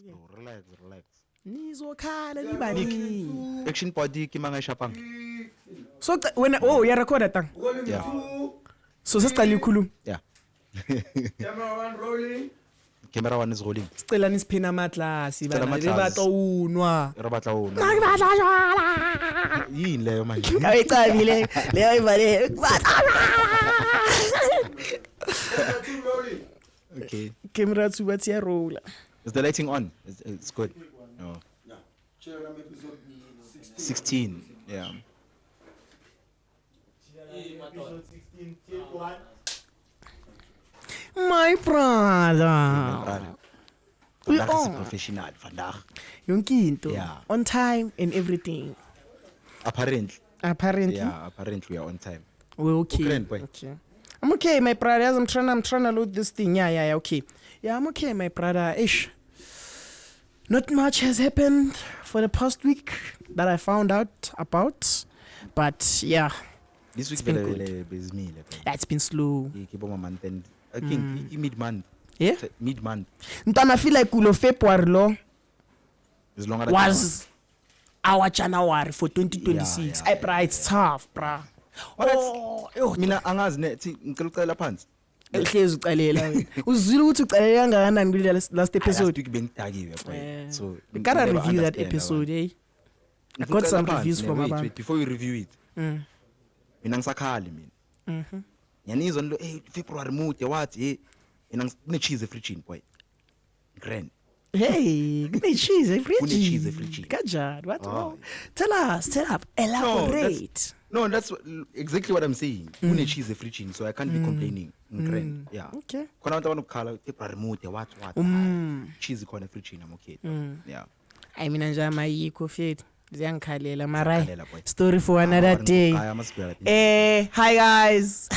Oh, relax. Nizokhala libani. Action body ke manga shapang. So when you record tang. Yeah. So sesiqala ikhuluma. Yeah. Camera 1 rolling. Camera 1 is rolling. Sicela nisiphina amaklasi Sicela bana. amaklasi. Libatla unwa. Re batla o. Ngibadla jwala. Yini leyo manje? Ayicabile. Leyo imali. Camera 2 rolling. Okay. Camera 2 bathi ya roll. Is the lighting on? It's good. Oh. Yeah. Cheram episode 16. Yeah. Episode 16 take 1. My brother. We Vandaag is on. professional vandaag. Yonke into. Yeah. On time and everything. Apparently. Apparently. Yeah, apparently we are on time. We're okay. Ukraine, boy. Okay. I'm okay, my brother. As I'm trying to load this thing. Yeah, okay. Yeah, I'm okay, my brother. Ish. Not much has happened for the past week that I found out about. But yeah, This week It's been vele bezimile. it's been slow. Ke bo month end. I think mid month. Yeah? Mid month. Ntana I feel like Ulo February law As long as was our January for 2026. Yeah, Bra, it's tough, bruh. Oh, mina angazi ne ngicela ucela phansi. ehlezi ucalela wena. Uzwile ukuthi ucalela kangakanani kule last episode. Last week bengidakiwe boy. So We gotta never review that understand episode, eh? I Ngicela got some phansi, reviews ne, from wait, abantu. Before we review it. Mina ngisakhali mina. Yanizwa lo February mude wathi hey mina ngine cheese efridge boy. Grand. Hey, kune-cheese Kune-cheese efrijini. efrijini. Kanjani? What? Oh. Tell up, elaborate. No, that's exactly what I'm saying. Kune cheese efridge so I can't be complaining. Grand. Yeah. Okay. Khona abantu abanokukhala February mude wathi. Cheese khona efridge I'm okay. Yeah. I mina nje amayikho fethu. Ziyangikhalela mara. Ziyangikhalela, boy. Story for another day. Haya masibheka. Hi guys.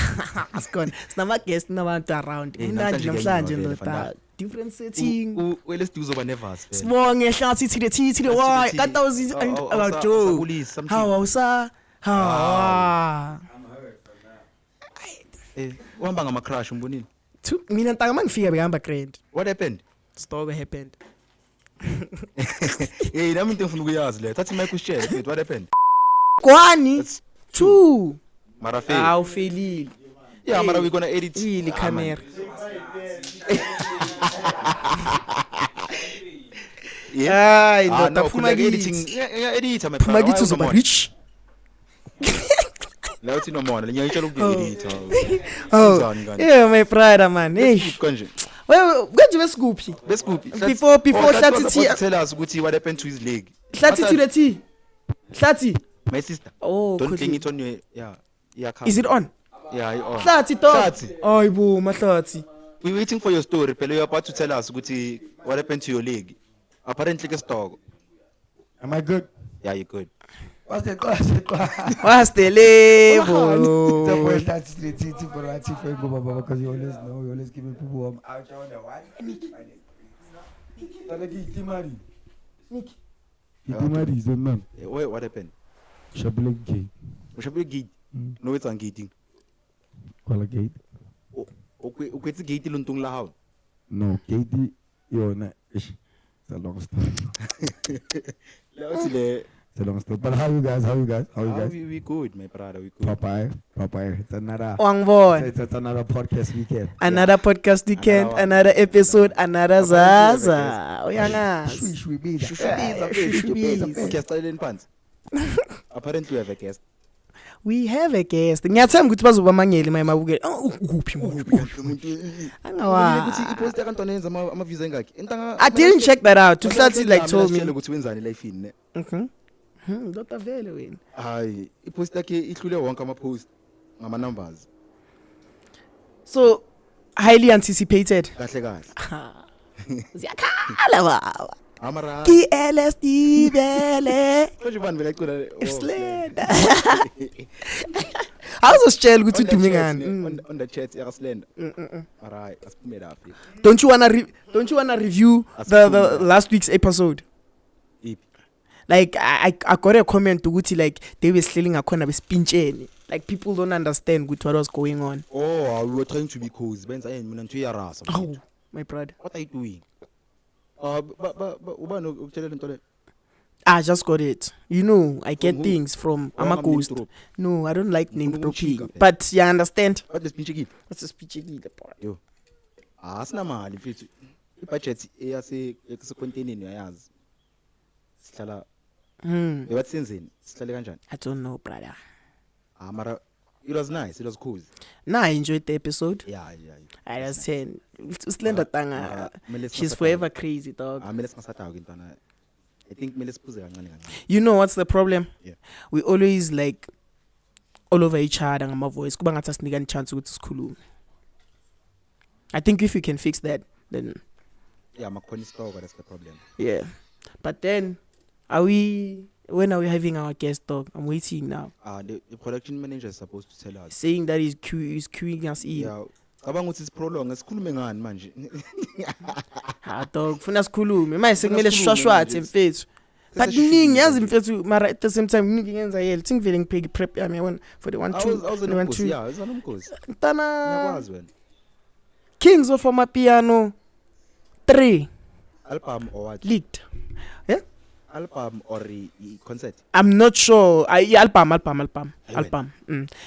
Asikona. Sinama guest nabantu around. Imnandi namhlanje vele, ndoda. Fanda. Different setting. Let's do zoba nervous. vele. Sibonge hlathi thile why? Thile. Katawuzi Oh, about Joe. awusabulisi, something. How awusa? How? Uhamba ngama crash umbonile. Mina ntanga mangifika behamba grand. What happened? Story happened. Hey, nami into ngifuna ukuyazi le. Thathi mic ushare. What happened? Kwani That's 2. Mara fail. Awufelile. Yeah, mara we gonna edit. Ile camera. Yeah. Hayi ndoda no, phuma like kithi. editing. Yeah, editor my Phuma kithi uzoba rich. La uthi no mona, lenyanga itshela ukueditor. Oh. Kanjani kanti? Yeah my brother man. Hey. Kanje. Wewe kanje besiguphi? Besikuphi? Before Hlathi Tea. Tell us ukuthi what happened to his leg. Hlathi Tea tea. Hlathi. My sister. Oh, Don't could fling you- it on your yeah. Is it on? Yeah, it's on. Hlathi dog. Hlathi. Hayibo mahlathi. We waiting for your story. Phela you're about to tell us ukuthi what happened to your leg. Apparently it's dog. Am I good? Yeah, you're good. What's the class? What's the The boy level? starts to teach for a teach for go baba because you always know you always give me people warm out on the what? Timari. Timari is the man. Wait, what happened? Shabule gay. Ushabe gate. No it's on gating. Qual gate? Ukwetsi gate luntung la hao. No, Katie, you're not. It's a long story. La uthi le. It's a long story. But how you guys? How you guys? How you guys? We good, my brother. We good. Popeye. It's another. Wangibona. It's another podcast weekend. Another podcast weekend, Another one. another episode, another Zaza. Uyangazi. Guest in pants. Apparently we have a guest. We have a guest. Ngiyathemba ukuthi bazoba mangeli mayimabukela. Ukuphi Angawa. Ukuthi ipost yakantwana yenza ama views engakhi. I didn't check that out. Tuhlathi like told me. ukuthi wenzani life ne. Dr. Vele wena. Hayi, ipost yakhe ihlule wonke ama post ngama numbers. So highly anticipated. Kahle. Ziyakhala baba. Amara. Ki LSD vele. Manje bani vele icula. Slender. Awuzositshela ukuthi udume ngani. On the chat yaslender. Alright, asiphume laphi. Don't you wanna review the last week's episode? Iphi. Like I got a comment ukuthi like they were sliling ngakhona besipintsheni. Like people don't understand what was going on. Oh, we were trying to be cozy. Benza yini mina nto yarasa. Oh, my brother. What are you doing? ubani ukutshelela into le? I just got it. You know, I get who? things from Oh, I'm a I'm name ghost. drop. No, I don't like name Ufuna dropping. ukuchika, But you understand? What is pinchikile? What's a speech part? Yo. Sinamali mfethu. I-budget eyasecontaineni uyayazi. Sihlala bebathi senzeni? Sihlale kanjani? I don't know, brother. Mara it was nice, it was cool. Nah, I enjoyed the episode. Yeah. I was saying, Slender Tanga, Mara, she's forever crazy, dog. Mele singasathawu intwana. I think mele siphuze kancane kancane. You know what's the problem? Yeah. We always like all over each other ngama voice. Kuba ngathi asinikani chance ukuthi sikhulume. I think if you can fix that, then Yeah, makhona isitoko, that's the problem. yeah. But then, when are we having our guest dog? I'm waiting now. The production manager is supposed to tell us. Saying that he's queuing us in. Yeah. Cabanga ukuthi siprolong sikhulume ngani manje? Ha dog, funa sikhulume. Manje sekumele sikhulume sishwashwathe manje. mfethu. But Sesishilo ningi yazi nje. mfethu mara at the same time ningi ngenza yele. Think vele ngipheki prep yami yabona for the 1 2 1 2. Yeah, it's nomkhosi. Tana Ngiyakwazi wena. Kings of Amapiano 3 Album or what? leaked. Yeah? Album or concert? I'm not sure. Album.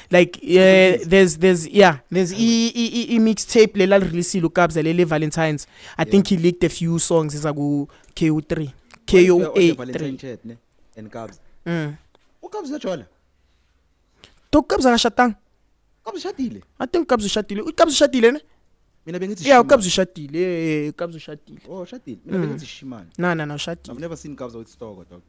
Like there's e mixtape lela release Kabza lele Valentines. I think he leaked a few songs isaku KO3. Valentine KO83. chat ne and Kabs. Mm. Ukabs yajola. To Kabza kashatang. Kabs shatile. I think Kabza shatile. Kabza shatile ne? Mina bengithi Yeah, Shimane. Kabza shatile. Kabza shatile. Oh, shatile. Mina bengithi Shimane. No, shatile. I've never seen Kabs with stock dog.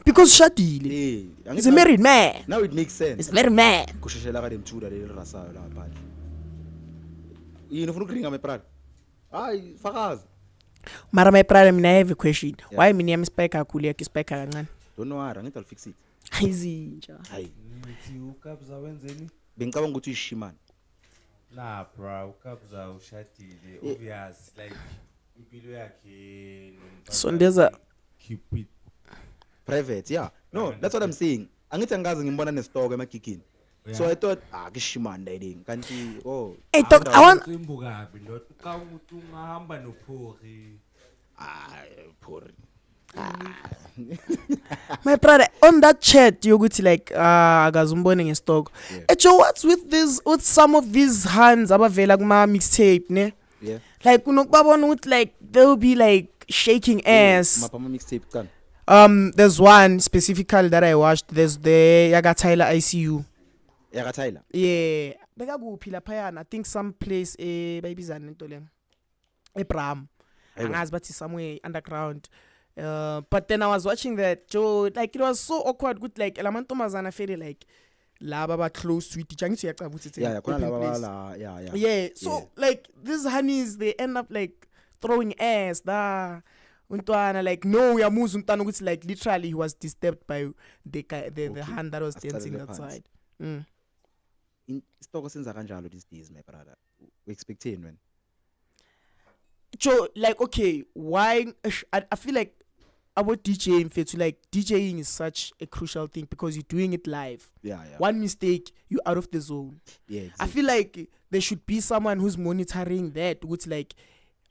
Because shatile. Hey, He's a married man. Now it makes sense. He's a married man. Kusheshela ka demthuda le rasayo la phandle. Yini ufuna ukuringa meprada? Hayi, fakaza. Mara my brother mina I have a question. Yeah. Why mina yami spike kakhulu yakhe spike kancane? Don't worry, angithi I'll fix it. Izinja. Hayi, Nithi uKabza wenzeni? bengicabanga ukuthi uyishimane. Nah, bro, uKabza ushadile. Obvious, like impilo yakhe Sondeza keep it. Private, yeah. No, that's what I'm saying. Angithi angazi ngimbona nesitoko emagigini. So I thought kishimane dating. Kanti Hey dog, I want Imbukabi ndoda ka umuntu ungahamba nophori. Phori. my brother on that chat yokuthi like akazumbone ngestock. Ejo what's with some of these hands abavela kuma mixtape ne? Yeah. Like unokubabona ukuthi like they'll be like shaking ass. Mapama mixtape kan. There's one specifically that I watched. There's the Yaga Tyler ICU. Yaga Tyler. Yeah. Beka kuphi lapha I think some place bayibizana into le. eBram. Angazi bathi somewhere underground. But then I was watching that Joe, like it was so awkward good like lamantombazana feel like laba ba close to it ngithi uyacaba ukuthi Yeah, khona laba la yeah so like these honeys they end up like throwing ass da untwana like no uyamuza untwana ukuthi like literally he was disturbed by the guy the hand that was dancing outside. Isitoko senza kanjalo these days my brother. We expecting man. Joe, like okay, why I feel like about DJing mfethu like DJing is such a crucial thing because you're doing it live. Yeah. One mistake, you're out of the zone. Yeah. I feel like there should be someone who's monitoring that which like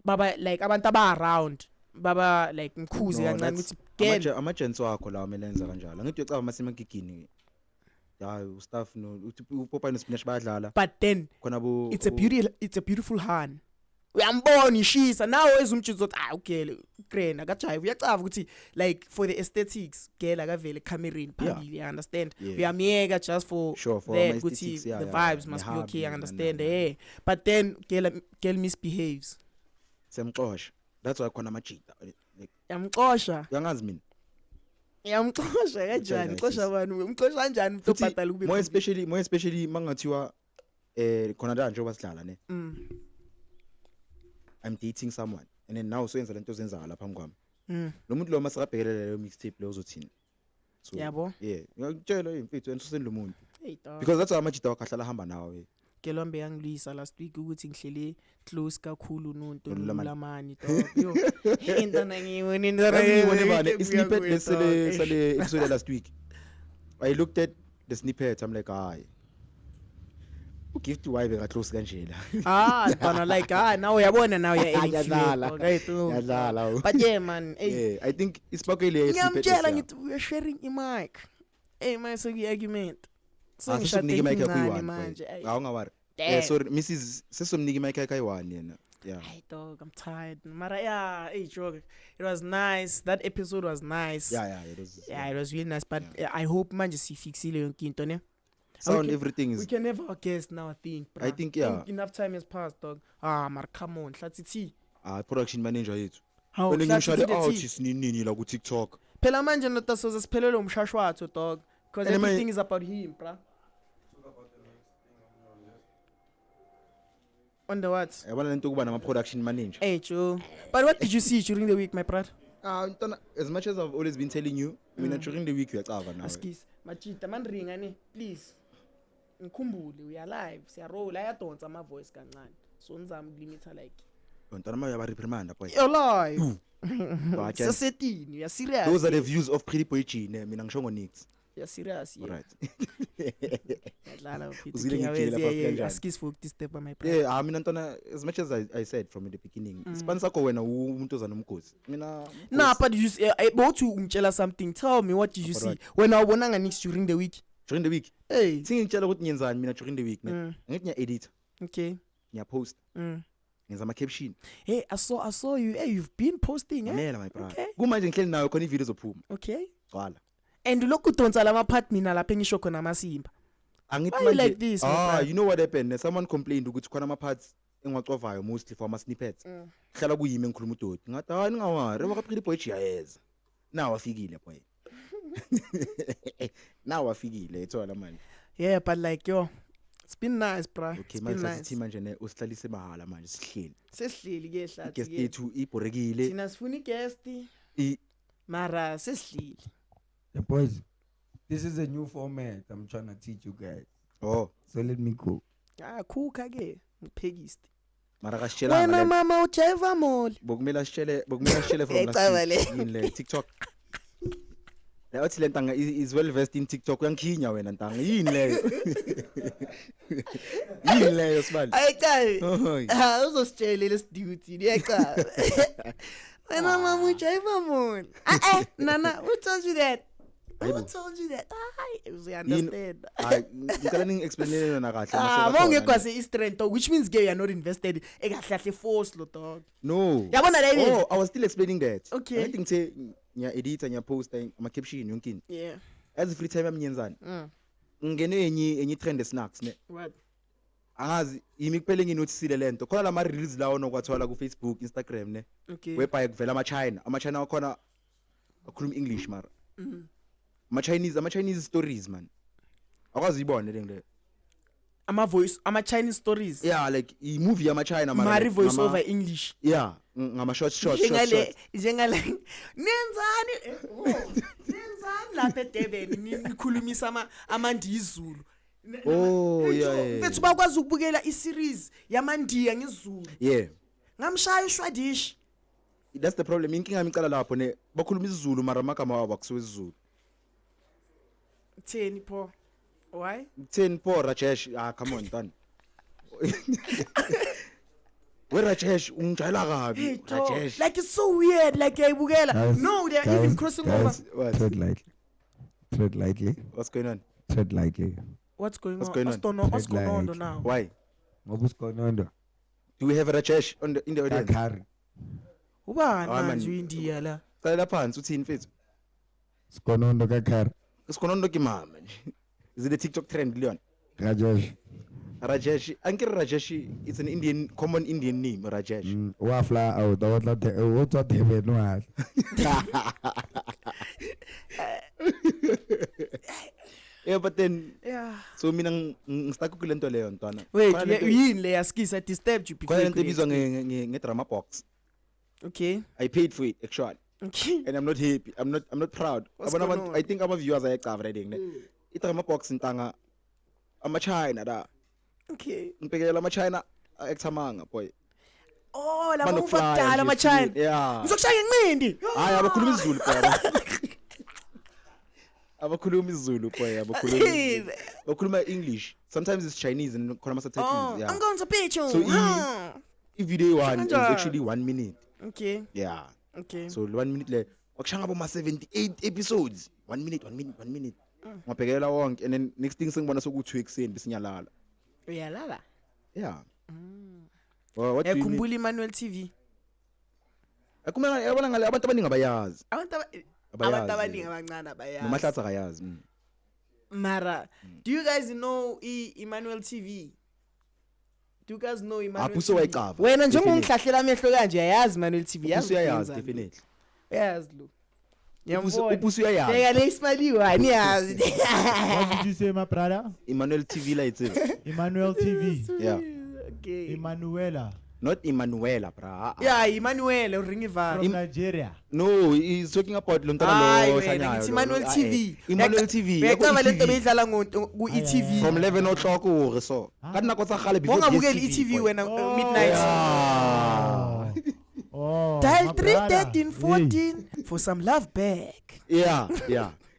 baba like abantu aba around baba like mkhuzi kancane ukuthi get amagents wakho la melenza kanjalo. Ngithi uyacaba masemagigini. Yeah, stuff no uPopa no Spinash bayadlala. but then Khona bo it's a beautiful hand. Uyambona ishisa nawe ezumtshizo ukuthi ugele ugrena kajive uyacava ukuthi like for the aesthetics gela kavele camereni phambili you understand uyamiyeka just for sure, for that my ukuthi aesthetics, the vibes must be okay I understand yeah but then girl misbehaves semxosha. That's why khona amajita. yamxosha Uyangazi mina. yamxosha kanjani xosha bani umxosha kanjani umuntu obhadala kube More especially mangathiwa khona la nje basidlala ne. I'm dating someone and then now so yenza lento zenza lapha phambi kwami. Lo muntu lo masakabhekelela leyo mixtape leyo uzothini. So yabo yeah, ngiyakutshela imfethu ensuseni lo muntu. hey dog Because that's why amajita wakhahlala hamba nawe. Kelombe yangilisa last week ukuthi ngihlele close kakhulu nonto Lamani. lamani dog yo intana ngiyibona Ngibone bani isnippet lesele episode last week. I looked at the snippet I'm like hayi. Gift wife close kanje la. But like, now uyabona now you're adding Yadlala. flavor, right? Yadlala. But yeah, man. Hey, Yeah, I think isibakele ngiyamtshela ngithi we are sharing i-mic. Hey, man, so argument. So Sesomnike mic yakho ngishade yi-1 manje. manje. Awungawari. Damn. Sorry Mrs. Sesomnike mic yakho yi-1 yena. Yeah. Hey dog, I'm tired. Mara, yeah, hey joke. It was nice. That episode was nice. Yeah, it was. Yeah, it was really nice. But I hope manje sifixile yonke into ne. Sound Okay, everything We is. can never guess now, I think. Bruh. I think, yeah. Enough time has passed, dog. Mara, come on. Hlatsi T. Production manager yethu. How Wena ngimshade out T. sinini la ku TikTok. Phela manje notasoza siphelele umshashwatho, dog. Because And am I- everything is about him, bruh. On the what? Yabona lento kuba nama production manager. Hey, Joe. But what did you see during the week, my brother? Ntana, as much as I've always been telling you, mina during the week uyacava nawe. Askis. Machita, man ringa ne. Please. Ngikhumbule, we are live. Siyaroll, ayadonsa ama-voice kancane. So nizama ukulimita like. Ntana ma yaba reprimanda boy. You're live. Baja. Sesetini, you're serious. Those are the views of Pretty Boy Gene, mina ngisho ngo nix. You're serious, yeah. Alright. Yadlala mfethu. Uzile Okay, ngitshela yeah, fuck yeah. kanjani. Askis for this step by my brother. Yeah, mina ntana as much as I said from the beginning, isipani sakho wena umuntu ozanomkhosi. Mina Nah, but you about to umtshela something. Tell me, what did you see Alright. when I wonanga nix during the week? during the week. Hey. Singitshela ukuthi ngiyenzani mina during the week ne. Ngithi ngiya edit, Okay. ngiya post, ngenza ama caption. Hey, I saw you. Hey, you've been posting, eh? Mamela my brother. Okay. Kumanje ngihleli nawe khona ivideo zophuma. Okay. Gcwala. And lokhu donsa lama part mina lapha engisho khona amasimba. Angithi Why you like this, my brother? you know what happened? Someone complained ukuthi khona ama parts engiwacovayo mostly for ama snippets. Hlala kuyimi engikhuluma udoti. Ngathi hayi ningawari, waka Pretty Boy yayeza. Now afikile boy. Now afikile ethola manje. Yeah, but like yo, it's been nice, bro. Okay, It's manje been nice. sithi manje ne usihlalise mahala manje sihleli. Sesihleli ke hlathi Guest ke. yethu ibhorekile. Thina sifuna guest I mara sesihleli. The boys, this is a new format I'm trying to teach you guys. oh, So let me go. Khuka ke, ngiphekiste. mara kasitshelanga Wena le. mama ujiva mole. Bokumela sitshele from Ecaba le. last week in le TikTok. La uthi lentanga is well versed in TikTok. Uyangikhinya wena ntanga. Yini leyo? Yini leyo sibali? Ayichayi. Hoy. Uzositshela lesiduty liyacha. Wena mama ujiva mole. Nana, who told you that? Who Hayibo. told you that? You understand. Hayi, ngicela ningi-explainele yona kahle. Mawungekho ase-strength, which means ke you are not invested ekahle force lo dog. No. Yabona la yini? Oh, I was still explaining that. Okay. I think ngithe ngiya edit ngiya post ama caption yonke into. Yeah. As free time yami ngiyenzani? Ngene enye trend snacks ne. What? Angazi yimi kuphela nginotisile lento. Khona lama reels lawo nokwathola ku Facebook, Instagram ne. Okay. Whereby kuvela ama China wakhona akhuluma English mara. Ama Chinese stories man. Akwazi ibone le. Ama Chinese stories. Yeah, like I movie ama China mara. Mari like, voice ngama- over English. Yeah, ngama short. Njengale nenzani? Nenzani lapha eDurban nikhulumisa amandizulu. Oh, yeah. Mfethu bakwazi ukubukela i-series yamandiya ngesizulu. Yeah. Ngamshaya uSwadish. That's the problem. Inkinga yami icala lapho ne bakhuluma isiZulu mara amagama wabo akusiwe isiZulu. Theni pho? Why? 10 po Rajesh. Come on, done. Where Rajesh ungijayela Hey, kabi. dog. Rajesh. Like it's so weird. Like ayibukela. Guys, No, they're even crossing over. What? Tread lightly. Tread lightly. What's going on? Tread lightly. What's going What's on? going on? What's going on Like- now? Why? What's going on there? Do we have a Rajesh in the audience? Dakar. Ubani Hayi, man. manje uIndia la? Calela phansi uthini mfethu? What's going on there, Dakar? Sikhona ndo kimama nje. Is it a TikTok trend Leon? Rajesh. Rajesh. Ankere Rajesh, it's an common Indian name, Rajesh. Wafla out. What's what they no. Yeah, but then Yeah. so mina ngistuck kule nto leyo ntwana. Wait, Khona lento- yini le yaskisa I disturbed you before. khona you lento could ebizwa explain. nge-drama box. Okay. I paid for it actually. Okay. And I'm not happy. I'm not proud. What's Abona going abantu, on? I think ama-viewers ayacava right ne. I-drama box ntanga ama-China da. Okay. Ngibhekela ama-China akthamanga boy. Oh, laba Banokuflya ubadala nje ama-China. estileni, yeah. Ngizokushaya ngencindi. Hayi abakhuluma isiZulu phela. abakhuluma isiZulu boy bakhuluma English, sometimes it's Chinese and khona ama subtitles. I'm going to pitch you. So video one is Kanjani? actually 1 minute. Okay. Yeah. Okay. So 1 minute le wakushanga bo 78 episodes. 1 minute. Ngabhekelela wonke and then next thing sengibona sokuthi ekseni besinyalala. Uyalala. Yeah. Well, what do you mean? Ekhumbula Emmanuel TV. Akumela yabona ngale abantu abaningi abayazi. Abantu Abayazi. abaningi abancane abayazi. Nomahlatsa akayazi. Mara, do you guys know Emmanuel TV? Do you guys know Emmanuel Apho sewayicava. Wena njengoba ungihlahlela amehlo kanje yazi Emmanuel TV Yazi yazi. definitely. Yazi lo. Ubuso uyayazi. Beka le smile one yazi. What did you say, my brother? Emmanuel TV la it's Emmanuel TV. Yeah. Okay. Emanuela Not Emmanuela, bra. Yeah, Emmanuel ring iva. from Nigeria. No, he's talking about lo mntana Hayi lo wena hlanyayo ngithi lo. Emmanuel TV. Emmanuel TV. Uyacaba lento beyidlala ku ETV. From 11 o'clock hore so. Ka nako tsa gale before Ungabukeli ETV wena midnight. Ah. Oh, Dial my 3 brother. 13 14 for some love back. Yeah.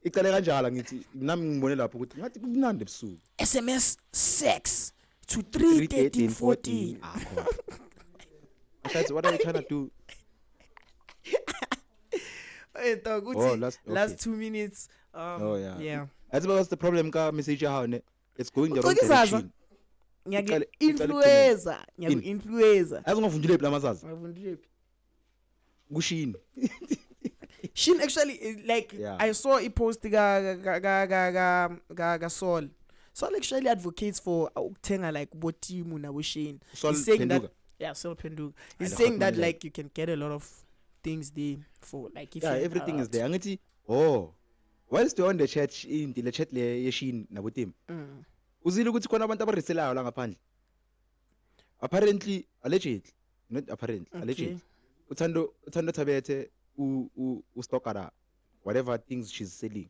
Icale kanjalo ngithi nami ngibone lapho ukuthi ngathi kumnandi ebusuku. SMS sex to 3 13 14. Ah, khona. Guys, what are you trying to do? Hey dog, Oh, last okay. 2 minutes. Oh yeah. Yeah. That's what's the problem ka message yawo ne. It's going the wrong Ucokisaza. direction. Ngiyake influencer, ngiyaku influencer. Azingavundile phi lamazazi? Ngavundile phi? Kushini. Shin actually like Yeah. I saw a post ga Sol. Sol actually advocates for ukuthenga like botimu na Shin. Sol He's saying that Penduka. yeah, Sol Penduka. He's I saying like that that. like you can get a lot of things there for like if Yeah, you everything is there. Angithi whilst you're on the chat in the chat le yeshin nabotim. Uzile ukuthi khona abantu abareselayo la ngaphandle. Apparently allegedly, not apparently, allegedly. Uthando Tabete u stockera whatever things she's selling.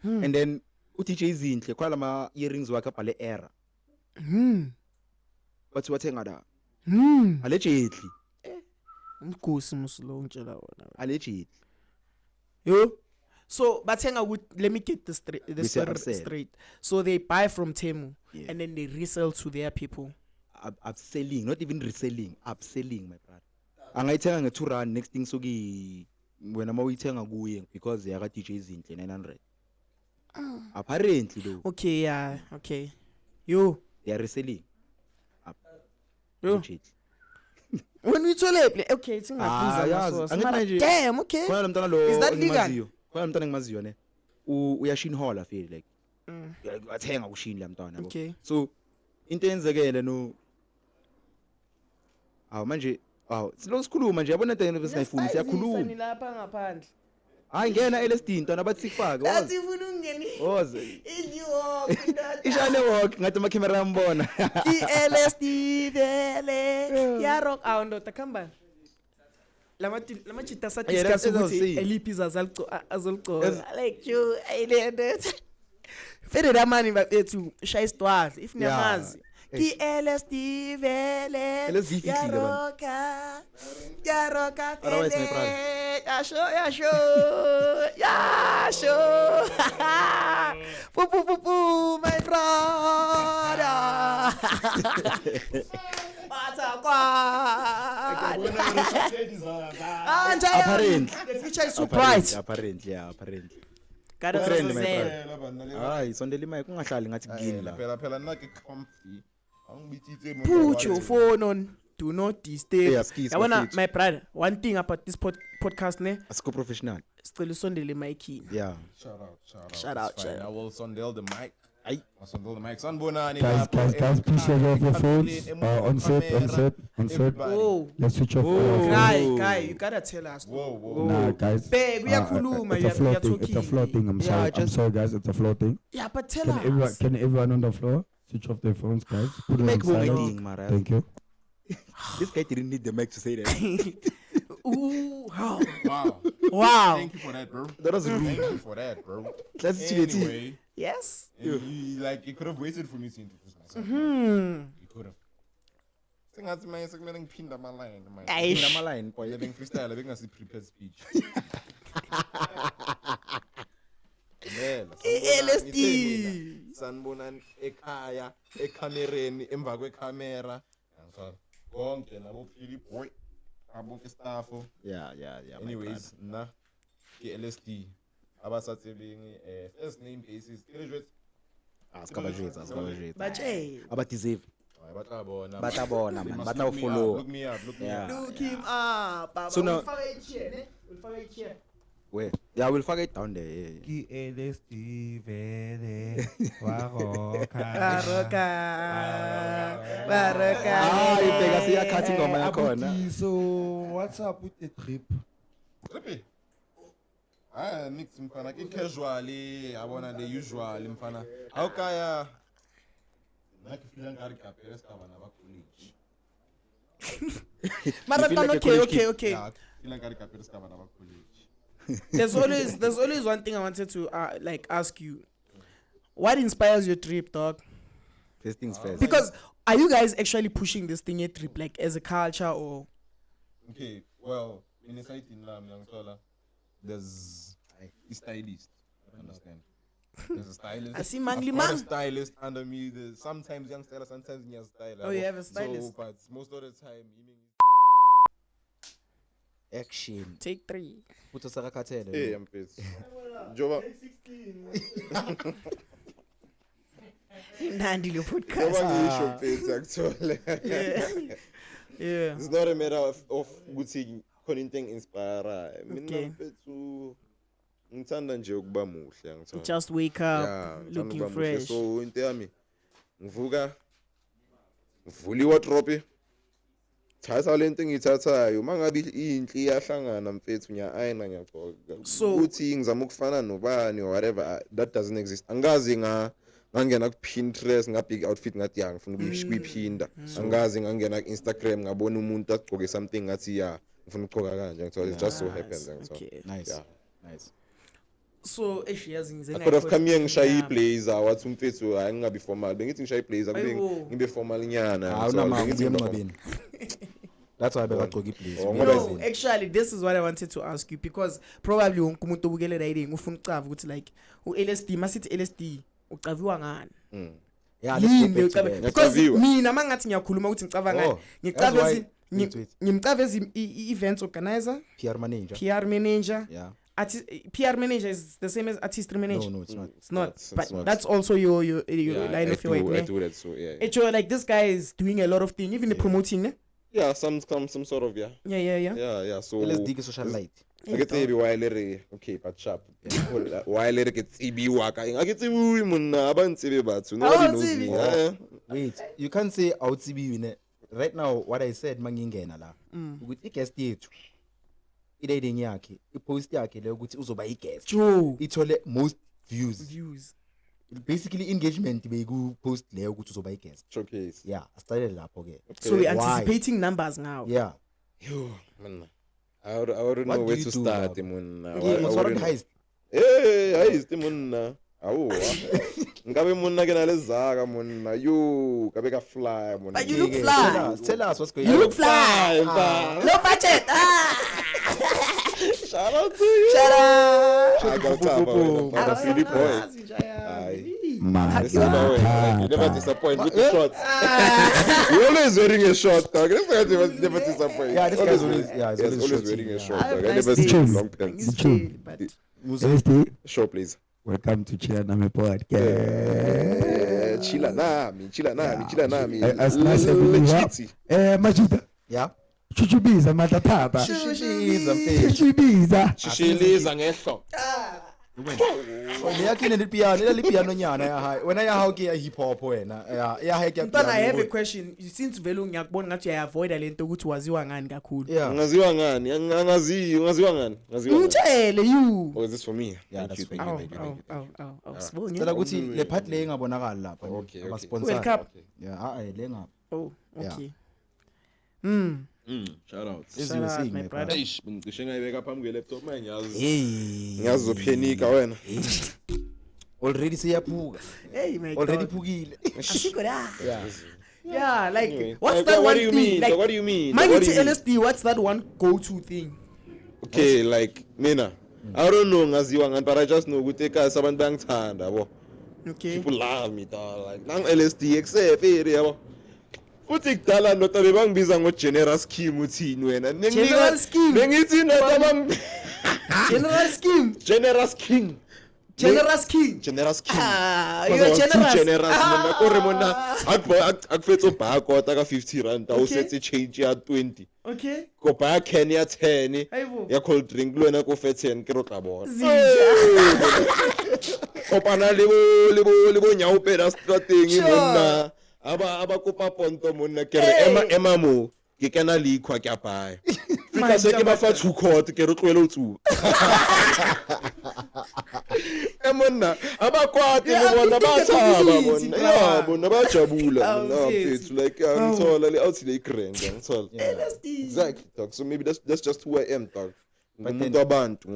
And then uTJ Izinhle khona lama earrings wakhe abhale era. Bathi wathenga da. Allegedly. Umgosi muslo ngitshela wona. Allegedly. Yo. So bathenga let me get the story upset. straight. So they buy from Temu Yeah. and then they resell to their people. Upselling, not even reselling, upselling, my brother. Angayithenga nge-2 next thing soki wena mawuyithenga kuye because yaka DJ Izinhle 900. Apparently though, Okay, yeah, okay. Yo. they are reselling. Yo. Legit. When we told okay, it's in Ah, yazi. Angithi manje damn, okay. khona lo mntana lo Is that legal? engimaziyo. Khona lo mntana engimaziyo ne. Uyashin hall feel like. Athenga kushin la mntana yabo. Okay. So into enzekele no manje silosikhuluma nje yabona into esingayifuni siyakhuluma. Lapha ngaphandle. Hayi ngena LSD intwana bathi sikufake. Athi ufuna ungeni. Oze. Idiwalk. Ishane walk ngathi ama camera ambona. LSD vele. Ya rock out ndo takamba. Lama chita sa Yeah, discuss that's what I was ukuthi saying. eliphi azolgcoka. Like you ayilende. Fede da mani bafethu shaya istwadla if niyamazi. Ki LSD vele. LSD ifihlile bana. Ya roka Otherwise, my brother. Ya show. Pu, my brother. Apparently. The future is so bright. Apparently. Gotta Friend, say. my brother. Hayi sondela imali kungahlali ngathi kugini la. phela nake comfy angibithithe Put your phone on do not disturb. Yeah, skis, Yabona skis. my brother, one thing about this podcast ne, Asikho professional. sicela usondele mic-ini. Yeah. shout Shout It's out, fine. shout I will sondel the mic. Aye. I'll sondel the mic. Sanbonani. Guys, please switch off your phones. On set. Oh, Let's switch off all Oh. our guy, you gotta tell us. Whoa. Nah, guys. Babe, uyakhuluma, It's a we are floor thing. It's a talking. floor thing. I'm Yeah, sorry. I'm just- sorry, guys. It's a floor thing. Yeah, but tell Can us. everyone on the floor switch off their phones, guys? Put it Make on silent. thing, Mara. Thank you. This guy didn't need the mic to say that. Ooh, wow. Wow. Wow. Thank you for that, bro. That was rude. Thank you for that, bro. Let's see it. Anyway, Yes. you could have waited for me to introduce myself. Hmm. You could have. Singathi manje sekumele ngiphinda ama-line manje. Aish. Line boy. Beng freestyle bengasi prepared speech. Vela, sanibonani ekhaya ekamereni emva kwekhamera ngiyangithola konke nabo Philip boy abonke staff yeah my anyways na ke LSD abasatsebeng first name basis graduate brother Bache. abadeserve batabona batabona man batawfollow look me up Yeah. Look him up. Baba. So now- We'll fire it here, ne? We'll fire it here. where yeah we'll fuck it down there yeah. Ki LSD vele waroka. Baroka. Ah, ibheka siyakhathi ingoma yakhona. Abuti, so what's up with the trip? Trippy. Mix mfana ke casually abona the usual mfana. Awukaya nakufika ngari kapela sikabana ba college. Mara You feel like a okay, college kid? okay. Yeah, feel ngari kapela sikabana ba college. There's always one thing I wanted to like ask you. What inspires your trip, dog? First things first. Because are you guys actually pushing this thing a trip like as a culture or Okay, well, in a site in Lam Yangtola, there's a stylist. Understand? There's a stylist. I see Mangli I've got a Man. stylist under me. There's sometimes young stylist, sometimes young stylist. Oh, you have a stylist. So, but most of the time, Action. Take 3? Put us a cartel. hey, I'm pissed. Joba, Nandi your Joba podcast. ngisho actually. Yeah. Yeah. It's not a matter of ukuthi khona into enginspire. Mina Okay. mfethu ngithanda nje ukuba muhle ngithanda. Just wake up Yeah, looking ngithanda ukuba muhle. fresh. So into yami ngivuka ngivula iwardrobe thatha lento engithathayo mangabe inhle iyahlangana mfethu ngiya-ayina ngiyagcoka So- ukuthi ngizama ukufana nobani or whatever that doesn't exist angazi ngangena ku-Pinterest ngabhig outfit ngathi ya ngifuna ukuyiphinda angazi ngangena ku-Instagram ngabona umuntu agcoke something ngathi ya ngifuna ukugcoka kanje ngithola it just so happens ngithola Okay. Nice. Yeah. Nice. So yazi ngize I could have come here ngishaye iblazer wathi umfethu hayi ngingabi formal bengithi ngishaye iblazer kube Ayiwo. ngibe formal nyana Ah, ngithola, unama bengithi ngibe emngcwabeni. That's why bekagcoka iblaze. Oh, No, actually, this is what I wanted to ask you because probably wonke umuntu obukele riding ufuna ucava ukuthi like u-LSD masithi LSD ucaviwa ngani? Yeah, let's go Yini back to ucave? that. Because Ngiyacaviwa. mina mangathi ngiyakhuluma ukuthi ngicava ngani, Oh, ngicave that's ezi why- wait. ngimcave ezi events organizer, PR manager. PR manager. Yeah. PR manager is the same as artistry manager. No, it's not. It's not. It's But not. that's also your Yeah, line I of your work. do, I ne? do that so yeah. Actually, like this guy is doing a lot of things, even the promoting. Ne? Yeah, some sort of yeah. Yeah. So LSD ke social light. ke tsebi why le re okay but sharp. Why le re ke tsibiwa ka eng? A ke tsibiwi monna ba ntsebe batho. Nobody knows me. tsibi. Yeah. Wait, you can't say awutsibiwe. Right now what I said mangingena la. Ukuthi i-guest yethu i-dating yakhe, i-post yakhe le ukuthi uzoba i-guest. Joe. Ithole most views. Views. Basically engagement beyiku-post leyo ukuthi uzoba i-guest. Showcase. Yeah, started lapho ke. So we're Why? anticipating numbers now. Yeah. Yo, man. I wouldn't What know do where you to do, start, Baba? man. Okay, must already heist. Hey, heist man. Awu. Ngabe monna ke nalezaka monna. Yo, kabe ka fly monna. But you look Okay, fly. Tell us what's going You on. look fly. Low budget. Shout out to you. Shut up. I got top of it. Philip boy. Aye. Listen now, like, you never disappoint with the shots. You're always wearing a short, dog. This guy never disappoint. Yeah, this guy's always- yeah, he's Yes, always always shorty, wearing yeah. a short, I have dog. I nice never see days. him long It's pants. chill, but LSD, Show, please. welcome to Chila Name Podcast. Chila nami. As nice as you have. Chitty. Majida, Yeah. chuchubiza matatapa. Shushibiza mfethu. Chuchubiza. Shishiliza ngehlo. Yakini le piano, le piano nyana ya high. Wena ya how ke ya hip hop wena. Ya high ke Ntwana, I have a question. Since vele ngiyakubona ngathi uyavoid lento ukuthi waziwa ngani kakhulu. Yeah. Ngaziwa ngani? Ngaziwa ngani? Ngitshele you. Oh, is this for me? Yeah, Thank that's you, for thank you. you, thank you. Sibonge. Cela ukuthi le part le ingabonakala lapha. Okay, okay. Aba sponsor. World Cup. Yeah, le ngapha. Oh, okay. Shout out. As Shout you were out, saying, my my brother. brother. Eish, ngisho ngayibeka phambi kwe-laptop manje ngiyazi. Hey. Ngiyazi uzophenika wena. Already siyaphuka. Hey, my Already God. phukile. Asikho la. Yeah. Yeah, like Anyway, what's like, that what one do you thing? mean? Like, So what do you mean? Man, What it's do you mean? LSD. What's that one go-to thing? Okay, like mina. I don't know ngaziwa ngani but I just know ukuthi ekhaya abantu bayangithanda yabo. Okay. People love me dog. Like nang LSD except yabo. Futhi kudala ndoda bebangibiza ngoGenerous King uthini wena? Generous King? Bengithi ndoda General scheme. Generous King. Generous king. Generous King. Ah, Because you're I was too generous. generous mona kore mona akufetsa bha kota ka 50 rand Okay. awusetse change ya 20 Okay. ko bha can ya 10 Hayibo. ya cold drink lo wena ko fe 10 ke ro tla bona Zinja. kopana le bo nyaopela strateng Sure. monna aba kopa ponto monna ke re ema mo ke kena likhwa ke apaya fika se ke ba fa 2 court ke re tloele utsu monna abakwati Yeah, bona I think the bathaba community, bona bra. yeah bona bajabula Oh, bona yes. mfethu like ngithola le outside le grand ngithola LSD. exactly dog so maybe that's just who I am dog But ngumuntu then- wabantu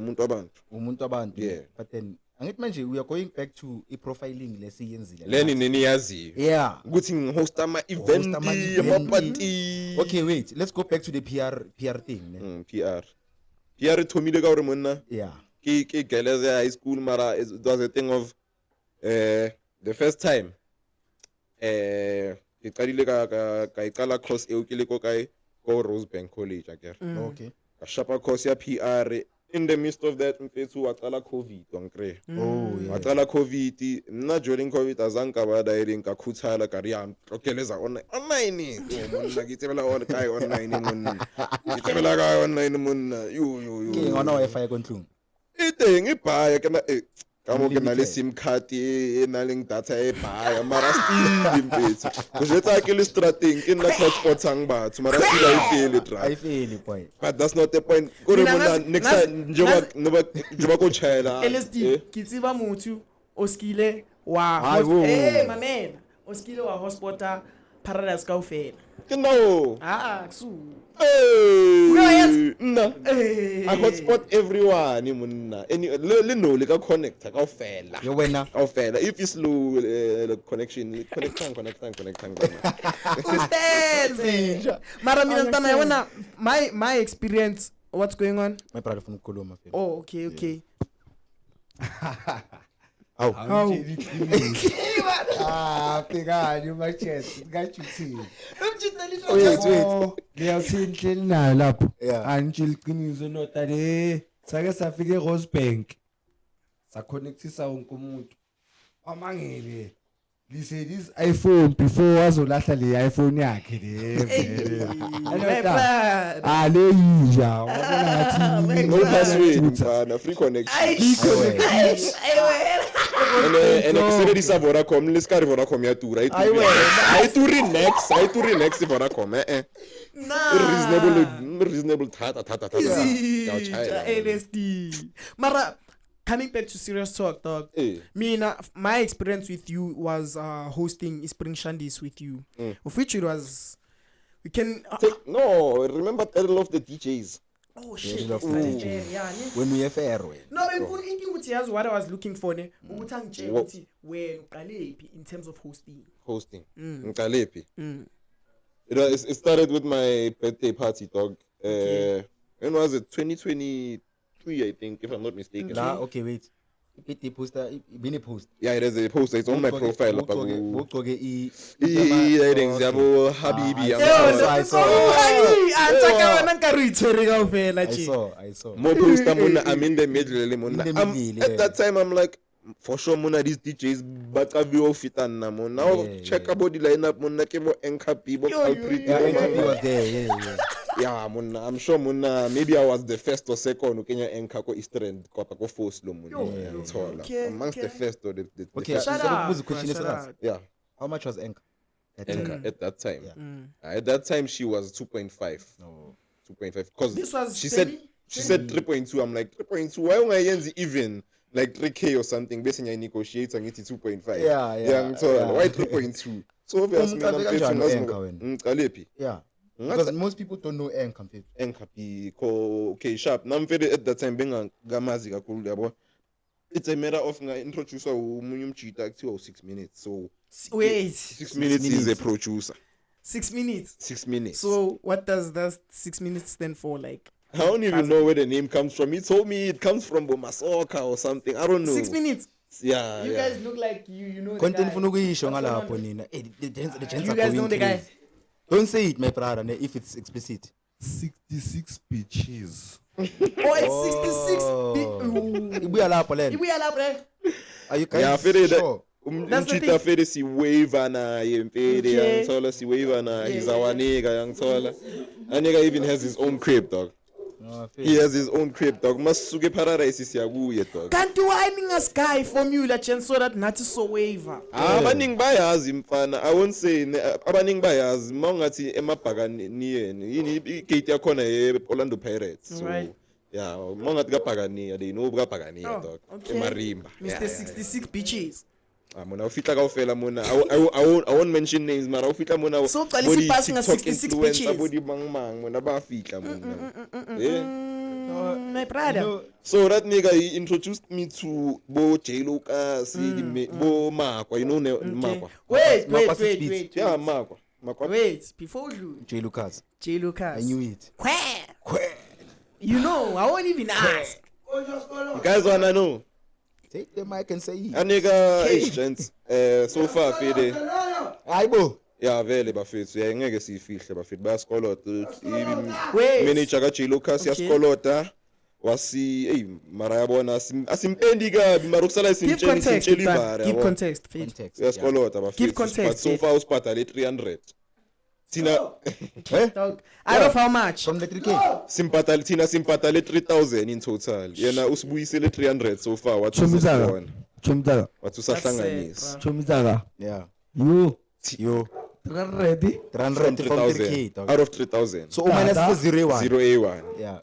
umuntu abantu Yeah. but then angithi manje we are going back to i-profiling lesiyenzile leni neniyaziyo yeah ukuthi ngihost ama-event ama-event. ama-party okay wait let's go back to the PR thing ne? PR ithomile ka gore monna yeah ke geleze high school mara it was a thing of the first time ke qadile ka iqala course eo ke le ko kae ko Rosebank College akere okay ka shapa course ya PR in the midst of that mfethu waqala covid ngikre oh yeah waqala covid mna during covid azange ka ba dialing ka khuthala ka ri yam tlokeleza online monna ke tsebela on kai online monna ke tsebela ka online monna ke ngwana wifi kontlung iteng ibhaya ke na ka mo ke na le sim card e na leng data e bhaya mara still mfethu go jetsa ke le strateng ke nna hotspot ang batho mara still I feel it I right feel boy but that's not the point gore Mina monna ngazi- next ngazi- time njoba ko chela LSD ke tseba motho o skile wa Hayi, wo. mamela o skile wa hotspota paradise kaofela ke no kusu hey nna eh I hotspot everyone monna any le no le ka connector ka ofela yo wena ka ofela if it's slow connection connectang Usteze. Mara mina ntana yabona my experience what's going on. my brother from Koloma fam Oh okay. Pekani machesi ngachuthini. wait Ngiyawusinhle nayo lapho. Yeah. Angitshela iqiniso nota le. Sake safika eRosebank. Saconnectisa wonke umuntu. Amangele. Lise this iPhone before wazolahla le iPhone yakhe le. My brother. Ah le yinja. Wabona ngathi no password mfana free connection ene kusebenzisa Vodacom lesikari Vodacom ya tura ayituri next Vodacom reasonable tata LSD. Mara coming back to serious talk, dog. Mina, my experience with you was hosting Spring Shandies with you, of which it was. We can. no remember Battle of the DJs Oh shit! Yeah, It's ooh. not fair, yeah. when we have fair way No, but ukuthi yazi what I was looking for ne. Ukuthi angitshela ukuthi wena uqalephi in terms of hosting. ngiqalephi it started with my birthday party dog when was it 2023 I think if I'm not mistaken la okay wait ithi poster ibini post yeah there's a poster it's on my profile lapha ku uqoke i-earrings yabo habibi I saw. Ataka wena nkari itshwere kaofela I saw more poster mona I'm in the middle mona In the middle, at that time I'm like for sure mona these DJs baqabiwe fita nna mona now check about the lineup mona ke bo Anchor B bo Culprit yeah NKP was there yeah yeah mona I'm sure mona maybe I was the first or second ukenya Anchor ko East End kwapa ko Force lo mona thola Okay, amongst the first or the okay first. Shut so up. kubuza question Shut esikazi up. Yeah how much was Anchor Anchor at that time Yeah. at that time she was 2.5 no 2.5 because This was she steady? said 3.2 I'm like 3.2 why ungayenzi even like 3k or something bese ngiya negotiate ngithi 2.5 Yeah, ngithola yeah. why 3.2 so obviously mina Umqabe kanjani mfethu u-Anchor wena? ngiqalephi yeah because most people don't know Anchor mfethu Anchor B ko okay sharp namfethu at that time bengamazi kakhulu yabo it's a matter of introduce umunye umjita kuthiwa 6 minutes so Wait, 6 minutes is a producer 6 minutes. 6 minutes So what does that 6 minutes stand for? Like I don't even know where the name comes from. He told me it comes from Bomasoka or something. I don't know. 6 minutes. Yeah, You yeah. guys look like you know the Content guy. funa ukuyisho What's going ngalapho on? nina. The gents You are guys going know the guy? crazy. Don't say it, my brother, if it's explicit. 66 bitches. Oh, it's 66. Ibuya lapho lena. Ibuya lapho, eh? Are you guys Yeah, fede sure? That's the umchita thing. fede si waiver naye mfede Okay. yangithola si waiver naye he's our nigga yangithola. A nigga even has his own crib, dog. No, He has his own crib, dog. Masuke paradise siyakuye, dog. Kanti why ningasky formula chen so that nathi so waiver. Abaningi bayazi mfana. I won't say abaningi bayazi mawungathi emabhakaniyeni yini igate yakhona Orlando Pirates. So Right. yeah, mawungathi kaBhakaniya they know kaBhakaniya, Oh, dog. okay. Emarimba. Mr. 66 bitches. Mona ufitla kaofela mona I won't mention names mara ufitla mona So uqalisa body ibhasi nga TikTok 66 influencer bitches. body mangmang mona bafitla mona. Yeah. My brother. So that nigga he introduced me to Bo J Lucas, Bo Makwa, you know Makwa. Wait. Yeah, Makwa. Wait, before you, J. Lucas. J. Lucas. I knew it. You know, I won't even ask. You guys wanna know? Take the mic and say it. A nigga is gents. So far fede. Aibo. Yeah, vele bafethu. Yeah, ngeke sifihle bafethu. Bayasikholota. Wait. Manager ka J Lucas Okay. yasikholota. Wasi mara yabona asimpendi kabi mara ukusala Give simtshela context, simtshela bruh. ivara. Give yabo. context, Fade. Context. Uyasikholota bafethu. Give context, But so Fade. far usibhadale 300. Thina Dog. Out of how much? From the 3K. simpatale thina simpatale 3000 in total. Yena usibuyisele 300 so far wathi Chomizana. usibona. Chomizana. Wathi That's it, usahlanganisa. bruh. Chomizana. Yeah. You. Yo. Ready? 300 from 3K. dog. Out of 3000. So minus Dada. the 0 0 A1. Yeah.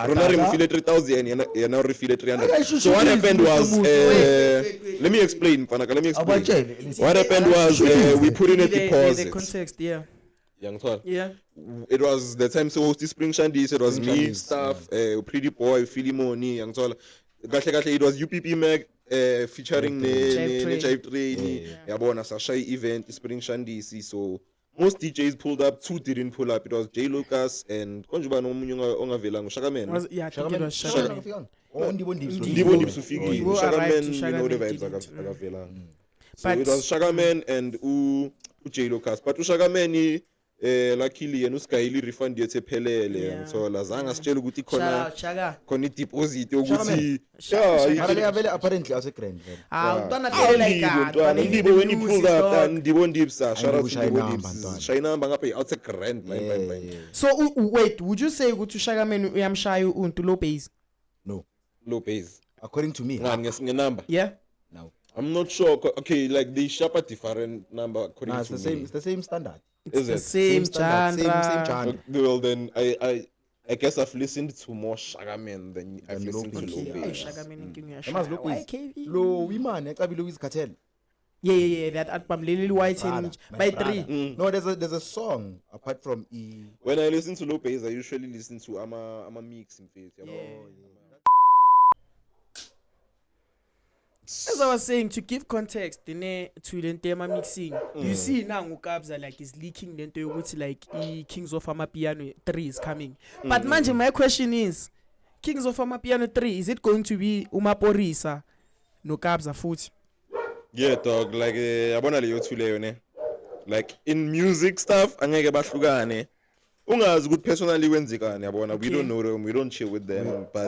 Rona re mfile 3000 yena re file 300. Okay, So what happened was Wait. let me explain Fanaka, let me explain. Abatshele. What happened was we put in a The deposit. context, yeah. Yangithola. Yeah. It was the time so host Spring Shandies, it was Spring me, Shandies, staff, Pretty Boy, Filimoni, Yangithola. Kahle it was UPP Mag featuring Jive Train. Jive Train. Yabona Sasha event Spring Shandisi. So most DJs pulled up, 2 didn't pull up. It was J Lucas and konjuba nomunye ongavela Shakaman. I think it was Shakaman. Shakaman. Oh, Ndibo Ndibo. Ndibo Ndipsufiki. Ndibo arrived to Shakaman, you know the Shakaman, vibes didn't. akavela. So But- it was Shakaman and J Lucas. But Shakaman luckily and uSkyli refund yethe phelele Yeah. ngithola zanga sitshela ukuthi Shout khona out, Shaka. khona ideposit yokuthi Shakaman. Mara vele apparently ase grand. Don't feel like that. Ntwana Ndibo when he pulled up and Ndibo Ndipsa shout out to Ndibo Ndibo Shayinamba, Ndipsa Ntwana. Shayinamba ngapha out a grand man. So wait, would you say ukuthi uShakaman uyamshaya untu low base? No. Low base. According to me. Ngani ngenumber. Yeah. No. I'm not sure. Okay, like they shop a different number according Nah, it's to the same. me. It's the same standard. Is The it? same standard, same genre. genre. Well then I guess I've listened to more Shagaman than I've listened to Low Low Base. Okay, Base. Shakaman inkinga Yamazi yashaya. lokhu is YKV. lo woman ecabile Wiz Cartel. Yeah. That album Lily White Brother, and my by brother. 3. No, there's a song apart from When I listen to Low Base, I usually listen to I'm a mix in faith. As I was saying, to give context, to the tema mixing, you see now Ngukabza like is leaking the into like Kings of Amapiano 3 is coming. But manje, my question is, Kings of Amapiano 3, is it going to be Umaporisa no Kabza foot? Yeah, dog. Like abona leyo thuleyo ne. Like in music stuff, angeke bahlukane. Ungazi ukuthi personally wenzekani yabona. We don't know them, we don't chill with them, but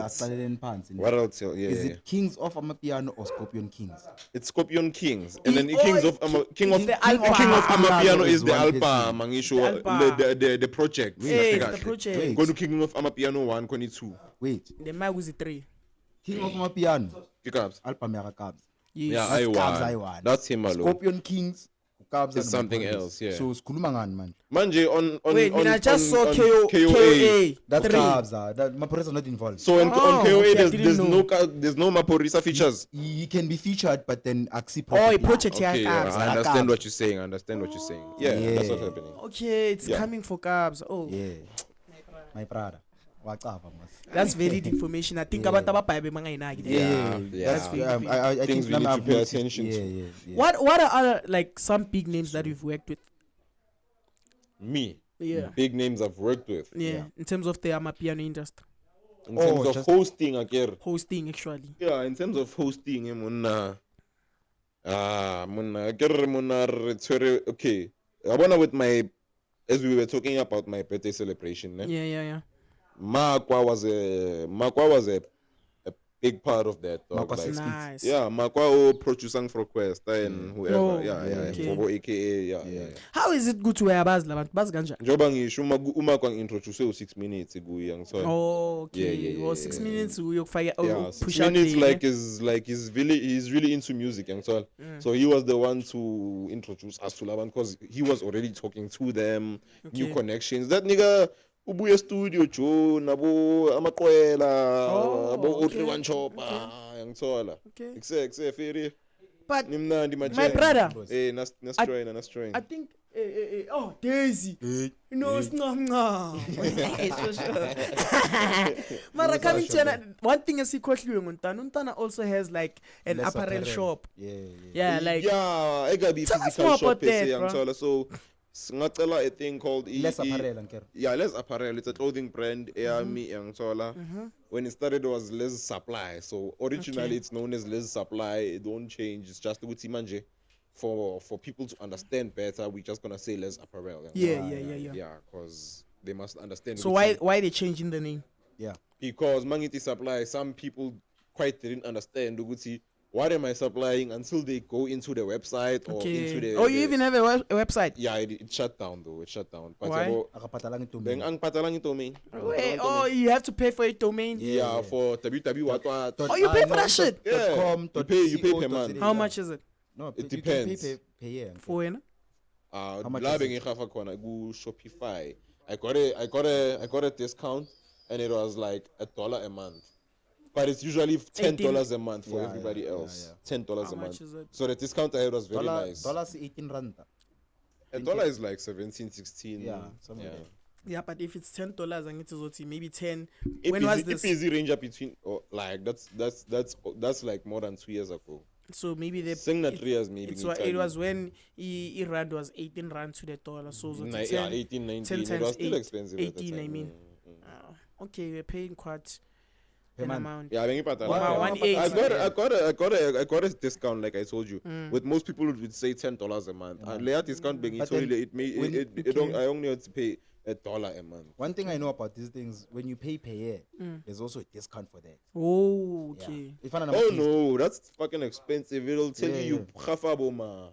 what else? Yeah, Is yeah. it Kings of Amapiano or Scorpion Kings? It's Scorpion Kings, and then Oh, Kings of King of the King album. of Amapiano is the One album. person. Mangisho The album. the project. Hey, Kahle the kahle. project. Wait. Go to King of Amapiano 1, Koni 2. Wait, The mic was 3. King of Amapiano, Pick up. album ya Kabs. Yes. Yeah, That's I Kabs, I won. won. That's him alone. Scorpion Kings, Kabs It's something else, yeah. So sikhuluma ngani man? Manje on Wait, on, I just saw on KOA. That's 3. Kabs. That Maporisa not involved. So on Oh, KOA okay, I there's didn't no know. there's no Maporisa features. He can be featured, but then Axi Oh, a project Okay, here, yeah, Kabza. I understand Kabs. what you're saying. I understand what you're saying. Yeah, that's what's happening. Okay, it's Yeah. coming for Kabs. Oh, Yeah, my brother. Wacaba mas. that's valid information. I think about Tabapa Mangainagi. Yeah. That's Yeah. I Things think we need I've to pay noticed. attention Yeah, to. yeah. What are other like some big names that you've worked with? Me, Yeah. big names I've worked with. Yeah. In terms of the Amapiano industry. In terms of just- hosting, akere. hosting actually. Yeah, in terms of hosting, monna. Monna, akere monna re tshwere. Okay, I wanna with my, as we were talking about my birthday celebration, ne? Yeah. Makwa was a big part of that. Dog. Makwa Like, Six Feet. Nice. yeah, Makwa producing for Quest and whoever. Oh, yeah, okay. Bobo AKA, yeah. How is it good to wear baz labantu? Baz kanjani? Njoba ngisho umakwa introduce u6 minutes kuye ngithola. Oh, okay. Yeah. Well, 6 minutes uyokufaka Yeah, 6 push out minutes the, like he's really into music ngithola. So he was the one to introduce us to Laban because he was already talking to them, new Okay. connections. That nigga ubuye studio Joe nabo amaqwela Oh, abo okay, O31 Chopper ngithola. Okay. Kuse feri But nimnandi my majeni. brother, Nas trying. I think oh Daisy. No, it's not. So sure. Mara coming to one thing is esikhohliwe ngontana. Untana also has like an Less apparel shop. Yeah. Yeah, like yeah, I gotta be Tell us physical more shop about that, bro. ngithola. So ngacela a thing called Less apparel, Anker. Yeah, Less Apparel. It's a clothing brand. Ami ngithola. When it started, it was Less Supply. So originally, Okay. it's known as Less Supply. It don't change. It's just ukuthi manje for people to understand better. We're just gonna say Less Apparel. yeah. Yeah, because they must understand. So ukuthi- why they changing the name? Yeah. Because Mangiti Supply, some people quite didn't understand ukuthi what am I supplying until they go into the website or into the. Oh, you even have a website? Yeah, it shut down though. It shut down. But Why? yabo, Akapatalang ito. beng ang patalang ito domain. Wait, oh, you have to pay for a domain. Yeah, for www what. Oh, you pay for that shit? Yeah. .com, You pay per .co, month. How much is it No, It you can depends. pay per year. for you? How much La is beng ikhafa khona ku Shopify. I got a discount and it was like $1 a month. But it's usually $10 a month for Yeah, everybody yeah, else. yeah. $10 How a much month. is it? So the discount I had was very nice. Dollars 18 rand. $1 is like 17, 16. Yeah, somewhere there. Yeah, but if it's $10, I need to zoti maybe 10. It When is- was it this? is range up between like that's like more than 2 years ago. So maybe they. Saying that 3 years maybe. It was when rand was 18 rand to the dollar. So zoti Yeah, 10. 18, 19. 10 It times was still 8, expensive at the 18, I time. mean. Okay, we're paying quite Per an month. amount. Yeah, I think about that. Wow, Yeah. 180. I got a discount like I told you. With most people it would say $10 a month. And later discount being But totally then it may when- it don't I only have to pay $1 a month. One thing I know about these things, when you pay per year, there's also a discount for that. Oh, Yeah. okay. If I Oh no, that's fucking expensive. It'll tell Yeah, you khafaboma.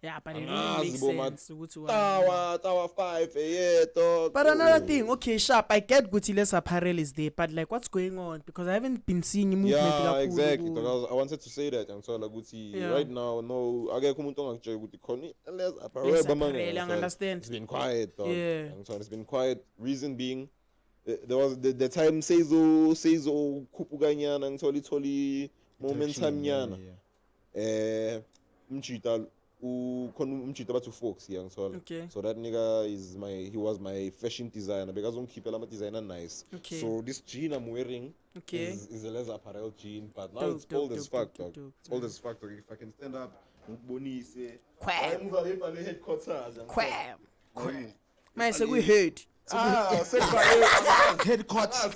Yeah, but it Ah, really makes Ziboma. sense. Ukuthi why- Tower 5 a year, dog. But another thing, okay, sharp. I get Gutiles apparel is there, but like, what's going on? Because I haven't been seeing movement. Yeah, kakhulu. exactly. I wanted to say that. I'm sorry, Guti. Yeah. Right now, no. I get kumuntu ngakutshela ukuthi khona less apparel Less bamanga, apparel, I'm I sorry. understand. It's been quiet, dog. Yeah. I'm sorry, it's been quiet. Reason being, there was the time Seizo khupukanyana ngitholi momentum nyana. Mchita umchita bathu folks here ngithola. Okay. So that nigga he was my fashion designer because ungikhipela ama designer nice. Okay. So this jean I'm wearing Okay. is a leather apparel jean, but now Dope, it's dope, cold as dope, fuck, dope, dog. dope, It's cold as fuck, dog. If I can stand up, ngibonise. Quam. Move away from the headquarters. Quam. Man, so we heard. Sekubhale. Headquarters.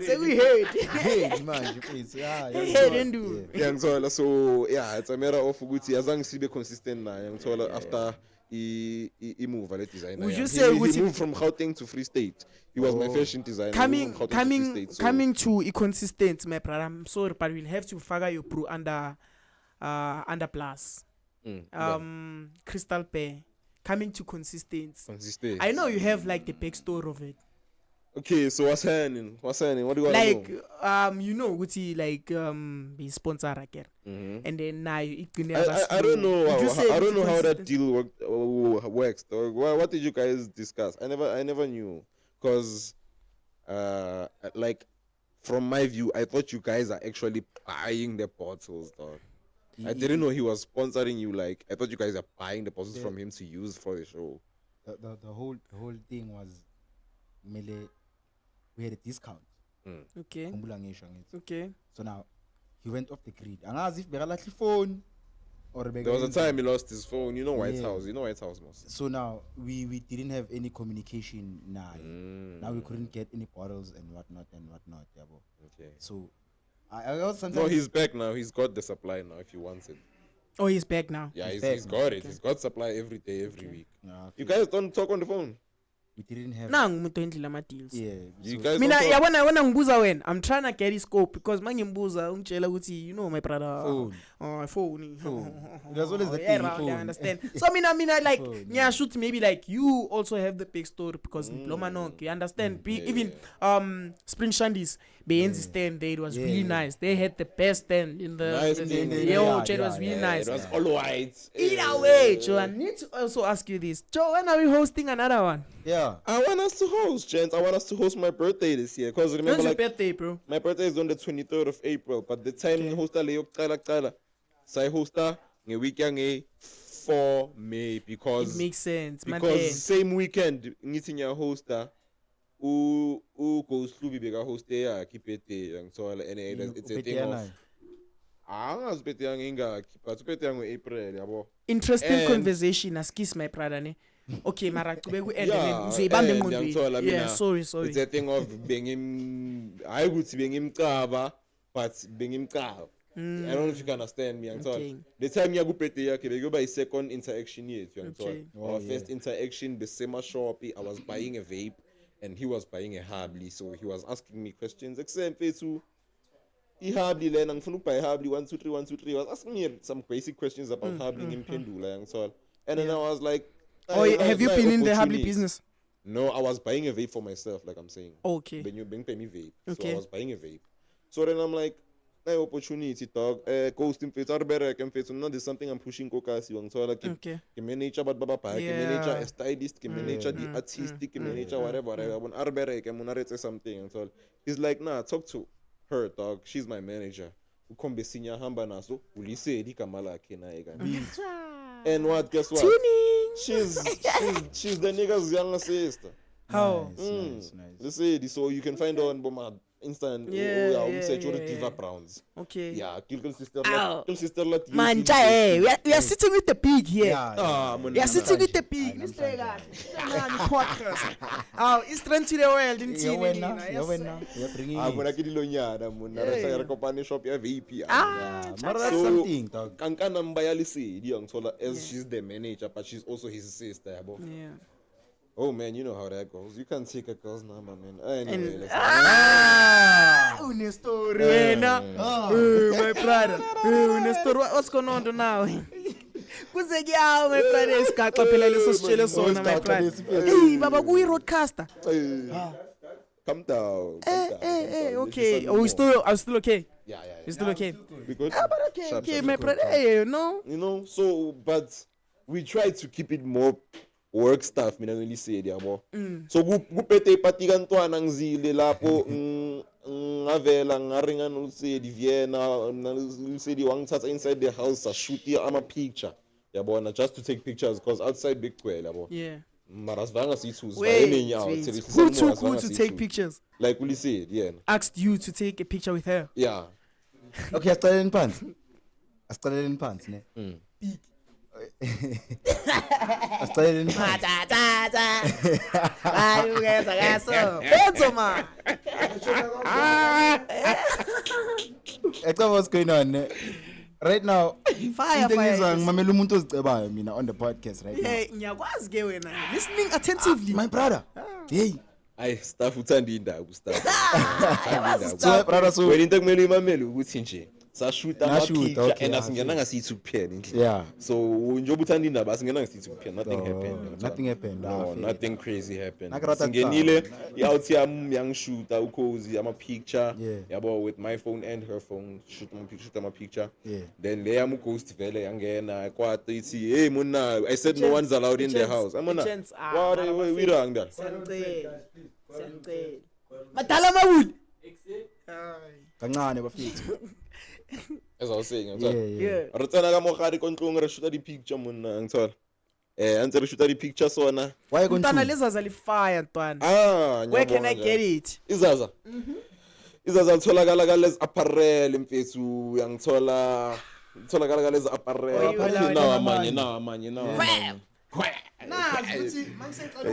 So we heard. Head, man, please. Yeah, Head and do. Yeah, ngithola. So yeah, it's a matter of ukuthi azange sibe consistent naye ngithola after I move le designer. Would you yami. say he ukuthi- moved from Gauteng to Free State? He was my fashion designer. He moved from Gauteng to Free State, so- Coming to inconsistent, my brother. I'm sorry, but we'll have to figure your pro under plus. yeah. Crystal Bear. Coming to consistent. Consistent. I know you have like the backstory of it. Okay, so what's happening? What do you want to Like know? you know, Gucci like be sponsor again. And then now you I don't know. I don't know how that consistent? deal works. Dog. What did you guys discuss? I never knew because, like, from my view, I thought you guys are actually buying the bottles, dog. I didn't know he was sponsoring you. Like, I thought you guys are buying the bottles from him to use for the show. The whole thing was mele we had a discount. Okay. Khumbula ngisho ngithi. Okay. So now he went off the grid. Angazi if bekalahle phone or There was a time he lost his phone. You know White Yeah. House. You know White House, most. So now we didn't have any communication now. Mm. Now we couldn't get any bottles and whatnot. Yeah, bro. Okay. So I also sometimes No, he's back now. He's got the supply now. If you want it. Oh, he's back now. Yeah, He's he's back got it. He's got supply every day, every week. Nah, You guys don't talk on the phone. we didn't have Nangu umuntu endlela ama deals. yeah. You So, guys Mina don't talk. yabona ngibuza wena, I'm trying to get his scope because mangimbuza ungitshela ukuthi you know my brother. Phone. Oh, phone. There's always the Yeah, thing, right, I phone. understand. So mina like Phone, yeah, shoot maybe like you also have the big story because Loma Nonke, you understand? Even Spring Shandies, Beyenzi stand there, it was really Yeah. nice. They had the best stand in the Nice the- stand, the- yeah, yo, yeah, it was yeah, really yeah, nice. It was all white. Either way, Joe, I need to also ask you this. Joe, when are we hosting another one? yeah. I want us to host, gents. I want us to host my birthday this year. Because remember, When's your like, birthday, bro? my birthday is on the 23rd of April. But the time we host leyo kuqala so I host nge-week yange 4 May It because makes sense, man. because same weekend ngithi ngiyahosta uGhost Hlubi beka-hoste yakhe ibirthday yangithola and it's a thing of angazi ibirthday yange ingakhi but ibirthday yange April yabo. Interesting And- conversation. Askis my brother, ne? Okay, mara kube ku end Yeah, and uzibambe and engqondweni. ngiyamthola Yeah, mina. sorry. It's a thing of hayi ukuthi bengimcaba but bengimcaba. I don't know if you can understand me. Okay. The time yaku birthday yakhe bekuba i-second interaction yethu yangithola. Okay. Our first interaction besema shop I was buying a vape and he was buying a Habli, so he was asking me questions except mfethu ihabli lena ngifuna ukubuy ihabli 1 2 3 1 2 3 he was asking me some basic questions about Habli ngimphendula yangithola and then I was like Oh, have you been in the Habli business? No, I was buying a vape for myself, like I'm saying. Okay. When you pay me vape. So Okay. I was buying a vape. So then I'm like, hey, opportunity, dog. Ghost in face, now there's something I'm pushing kokasi. So like, Okay. manager, but baba, manager, Yeah. a stylist, manager, the artistic, manager, whatever. When Arberer, I'm something. And so he's like, nah, talk to her, dog. She's my manager. Ukombe senior hamba naso, ulise di kamala kena ega. And what? Guess what? Tuning. She's the nigga's younger sister. How? Nice. Let's say so you can find her on Boma Insta and search your Diva Browns. Okay. Yeah, kill sister Ow. lot. Manja, we are sitting with the pig here. Yeah. We are sitting with the pig. Let's play that. Podcast. Oh, it's trend to the world. Didn't see You're bringing Ah, it. mona ke dilonyana mona re sa re kopane shop ya VP. Yeah, mara that's So- something, dog. Kanka number ya Lesedi yangithola as she's the manager but she's also his sister yabo. Yeah. Oh man, you know how that goes. You can't take a girl's number, man. Anyway, let's Une story, wena. My brother. Une story. What's going on now? Kuze kuyawo my brother isigaxa phela leso sitshele sona my brother. Hey baba kuyi roadcaster. Come down. Okay. Oh, I'm still okay. Yeah. You're still okay. We good? But okay, Sharp, okay, sharp, my good, brother. sharp. Hey, no. You know, so but we try to keep it more work stuff, mina really say it yabo. So kupete ipati kantwana ngizile lapho ngavela ngaringa nolusedi Vienna nolusedi wangithatha inside the house I shoot ama picture yabona just to take pictures because outside big kwela yabo. Yeah. Mara sivanga sithu Wait, who took who to take pictures? like we said, yeah. Asked you to take a picture with her. Yeah. Okay, asicaleni phansi. Asicaleni phansi ne. Asicaleni phansi. Hayi ukeza kaso. Benzo man. Ecaba what's going on ne. Right now, Fire, into fire. engizwa ngimamela umuntu ozicebayo mina on the podcast right now. Hey, ngiyakwazi ke wena. Listening attentively. My brother. Hey. Ay staff uthanda indaba staff. So my brother so Wena into kumele imamele ukuthi nje sashoot ama Nashoot, picture okay, and I asingena ngasithi kuphela endlini. yeah. So njengoba uthanda indaba asingena ngasithi kuphela nothing No, happened. nothing happened. No, Ah, fair. nothing crazy happened. Nakarata Singenile i-out yami yangishoota ukhozi ama picture Yeah. yabo with my phone and her phone shoot ama picture. Yeah. Then le yami ghost vele yangena kwathi ithi hey mona I said no one's allowed in the house. Amona. What we wrong there? Madala mawuli. Kancane bafethu. As I was saying, I'm Yeah, sorry. yeah. Yeah. Re tsena ka mogare kontlong re shoota di picture monna ngithola. Antse re shoota di picture sona. Why Mntwana continue? lezaza lifire ntwana. Ah, Where can I ngiyabona get njalo. it? Izaza. Izaza litholakala ka les apparel mfethu yangithola Tholakala lezi apparel. Why you allow it? Nawa manje. Nah, ukuthi mangisecela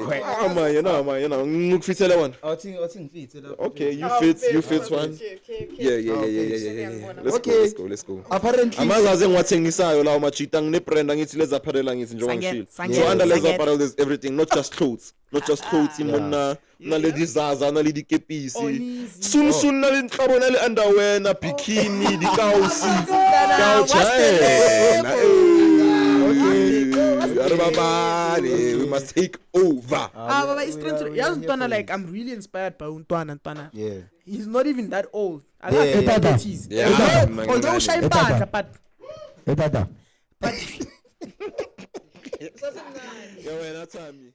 Manje. Ngikufithele one. awuthi ngifithe lapho. Okay, you fit one. Yeah. Let's go. Apparently Amazazi engiwathengisayo lawo majita ngine-brand angithi lezi apparel angithi njengoba ngishilo. So under lezi apparel there's everything, not just clothes. Imona naledi zaza naledi kepisi. Soon naledi nhlobo nale underwear na bikini, di kausi. We must take over. Baba, it's true. Yazi Ntwana, like I'm really inspired by Ntwana. yeah. He's not even that old. I Yeah, love yeah, the yeah. 30s. Yeah, Although ushaye impahla, but Hey, Tata. Wena Thami.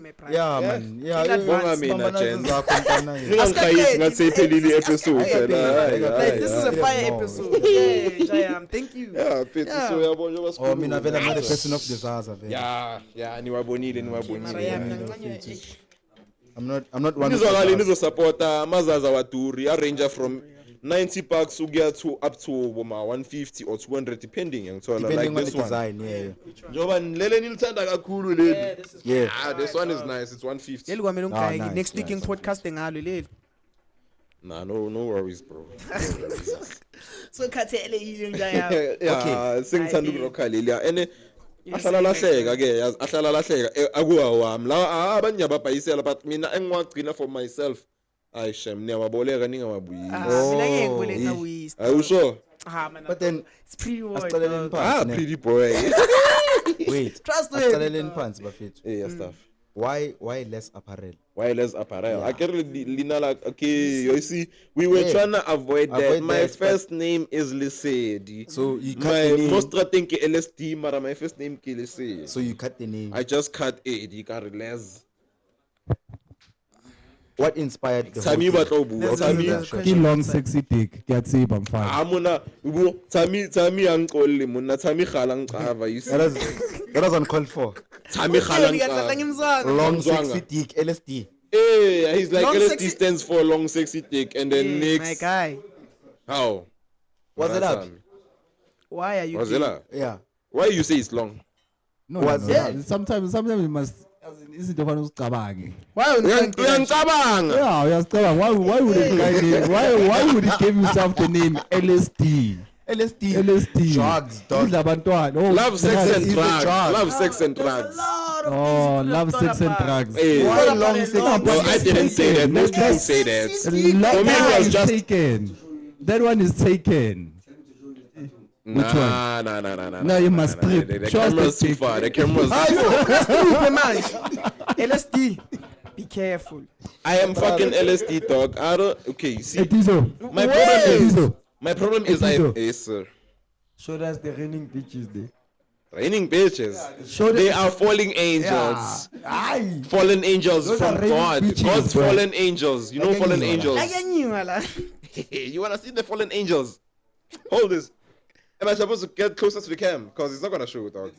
my pride. Yeah man. Yeah. In advance. Mina, Jen. Jen. Ngingamkhayisi ngathi seyiphelile episode phela. Like, this is a fire episode. Yeah, Jayam, thank you. Yeah, Pete, so yabona njengoba Oh sikhuluma. mina vele I'm not a person of disaster vele. Yeah, niwabonile. Mara yami ngincane. I'm not one of Nizwakale disaster. nizosupporta amazaza waduri arrange from 90 bucks ukuya to up to 150 or 200 depending ngithola like Depending on the this one. design, yeah. Njoba lele nilithanda kakhulu leli. This is Yeah. This one is nice. It's 150. leli kwamele ungigayeki nice, next week nice. ngipodcaste ngalo leli. Nah, no worries, bro. So khathele yini Jayam. Yeah, sengithanda I ukulokhaleli. Ene Yes, ahlala I lahleka ke, yazi ahlala lahleka akuwa wami. La abanye ababhayisela but mina engiwagcina for myself. Ay shem niyawaboleka ningawabuyisi. Mina ngeke ngiboleka waste. Are you sure? Man. But then it's pretty asicaleleni wide. phansi. Pretty boy. Wait. Trust me. Asicaleleni phansi bafethu. Yeah, stuff. Why less apparel? Wireless apparel. I can't really like okay, you see, we were Yeah. trying to avoid that. Avoid My that, first name is Lesedi. So you cut My the name. most think LSD, but my first name is Lesedi. So you cut the name. I just cut it. You got less. What inspired the Tami whole batlobu. Let's Tami. do the Ki long sexy dick. Kuyatsiba mfana. Amuna. Tami angqoli muna. Tami khala ngicava. You see. That was uncalled for. Tami khala Ngiyadlala ngicava. ngimzanga. Long Mzwanga. sexy dick LSD. Hey, he's like Long LSD sexy- stands for long sexy dick, and then My next. guy, How? Was it up? why are you Was gay? it up? Yeah. Why you say it's long? No, Was no, it? no. Sometimes you must izinto fanele uzicabange. Why Uyangicabanga. Yeah, uyazicabanga. Why would a guy name? Why would he give himself the name LSD? LSD. Drugs, dog. Udla abantwana. Oh, Love, sex, and it's a drugs. drug. Love, sex, and drugs. Oh, love, sex, and drugs. Hey. Why long sex? No, I didn't say that. Most people say that. That For me, it one was is just- taken. That one is taken. Nah. No, you must nah. strip. The Show us camera's the too pic. far. The camera's. LSD. Be careful. I am fucking LSD dog. I don't. Okay, see, Etizo. my problem is. Etizo. My problem is I. Etizo. Yes, sir. Show us the raining bitches there. Raining bitches. Show They them. are falling angels. Aye. Fallen angels Those from are raining God. bitches, God's bro. fallen angels. You know Like fallen anyone. angels. You wanna see the fallen angels? Hold this. Am I supposed to get closer to the cam? Because it's not gonna show, dog.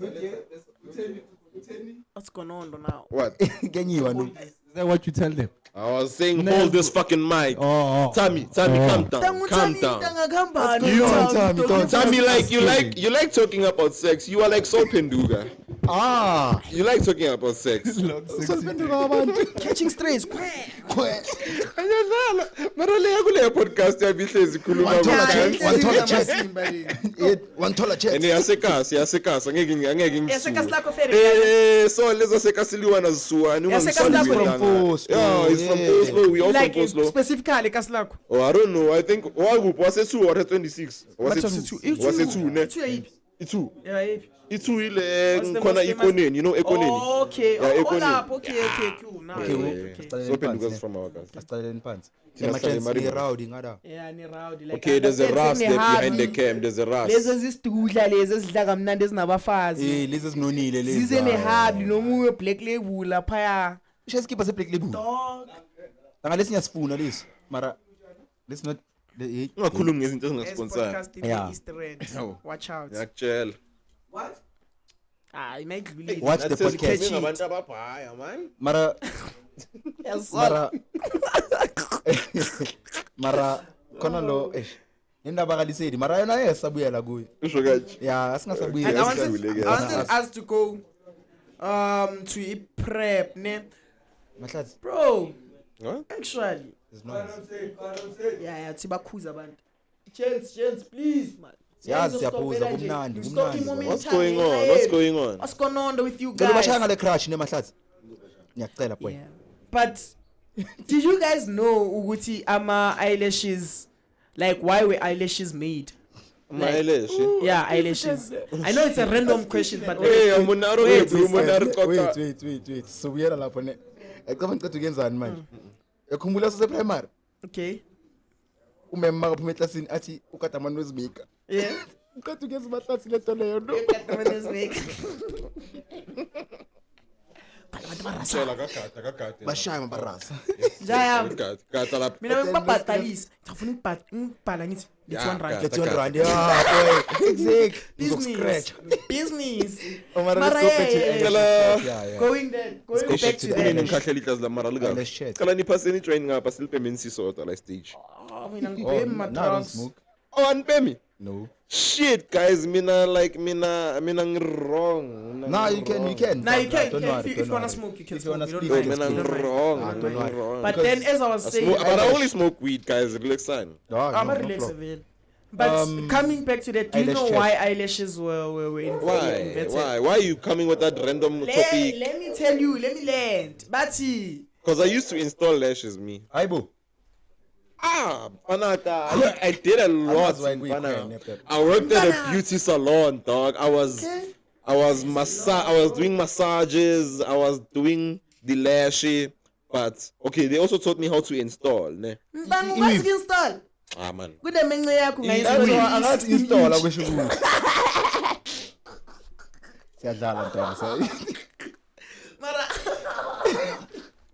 What's going on now? What? Kenyiwa no. Is that what you tell them? I was saying, No. hold this fucking mic. Oh. Tammy, calm down. Calm down. Tammy, like you like talking about sex. You are like Sol Penduga. Ah. You like talking about sex. Catching strays. Marale kule podcast yabihlezi khuluma One taller chest. ene yasekasi angeke Yasekasi lakho fair. so lezo sekasiliwa na zisuwani Yasekasi lakho ungangisoliwe Oslo, yeah it's from yeah. Oslo we all Like from Oslo specifically kasi lakho. oh I don't know I think was it 2 or 26 was it 2 was it 2 ne It's yipi? itu Yeah, yipi? itu ile What's the khona most famous- ikoneni you know ekoneni Okay. Yeah, Oh, Ekoneni. lapho. Okay, cool. Now. Okay, Okay. so Penduga's from our guys Asicaleleni phansi. Thina Ema chance sihlale ni rowdy ngada. Yeah, ni rowdy like. okay there's a understand, ras there sekunehabi. behind the cam there's a ras Lezo zisidudla lezi ezidla kamnandi ezinabafazi. Lezi zinonile lezi. Zize nehabi nomunye black label lapha. Usha skipper se black label. Dog. Anga lesi ngiyasifuna lesi. Mara let's not ungakhulumi ngezinto As ezingasponsor podcast in Yeah. the Easter end. Oh. Watch out. ngiyakutshela Ah, imagine. watch the podcast. ngabantu ababhaya man Mara Yes, mara mara khona lo indaba kalisedi mara yona yesabuyela kuyo usho kanje yeah And asingasabuyela I wanted, Yes, I wanted us to go to a prep, ne? Mahlatsi Bro, Huh? actually. there's noise Yeah, Tibakuza band. Gents, please, man. Yeah, Gents, siyaphuza, stop it, kumnandi, you stop kumnandi, him baba. moment What's time, going on? eh? What's going on? What's going on with you Cela bashaya guys? ngale crash ne Mahlatsi ngiyacela boy Yeah. But did you guys know Uguti ama eyelashes, like why were eyelashes made? My eyelash. Yeah, eyelashes. I know it's a random question, but Hey, I'm on narrow Wait, room, on narrow kota. wait sobuyela lapho ne ecaba ngicela ukenzani manje ekhumbula sase primary okay. umema akaphuma eclassini athi ukade amano wezimika Yeah. ukade ukenza Mahlatsi lento leyo no Tshela kakade. bashaya mabarasa Jaya. Gata lapha. Mina ngibabhatalisa. Ngifuna ukubhala ngithi Yeah, it's 1 rand. gata. let's 1 rand yeah boy exact Business. scratch Business. Mara Mara, let's go back to yeah, the yeah. yeah Going back back to to the that. Mina ngikhahlele iclass la mara lika. Let's chat. Cala niphaseni train ngapha siliphe mina sisodwa la stage. Oh, mina oh ngibhema now don't ma-drugs. smoke Oh, anipemi? no Shit, guys, mina wrong. now you can Now you can, don't if worry, you don't wanna worry. smoke, you can If you wanna smoke. speak, You Oh, don't mind. mina You don't mind. wrong. Ah, don't worry. wrong. But then, as I was saying, But I only smoke weed, guys. Relax, son. Dog, I'm no, a no relax problem. avail. But coming back to that, do you eyelash know check. why eyelashes were invented? Why are you coming with that random topic? Let me tell you, let me land. Bati. Because I used to install lashes, me. Aibo Panata, I did a lot. That's why in we Pana. can, yeah. I worked at a beauty salon, dog. I was doing massages. I was doing the lashy. But okay, they also taught me how to install. Ne? Mbangu kwazi install. Ah man. Kude menxe yakho angathi install ngayi. akwesho ukuthi siyadlala ntwana Mara.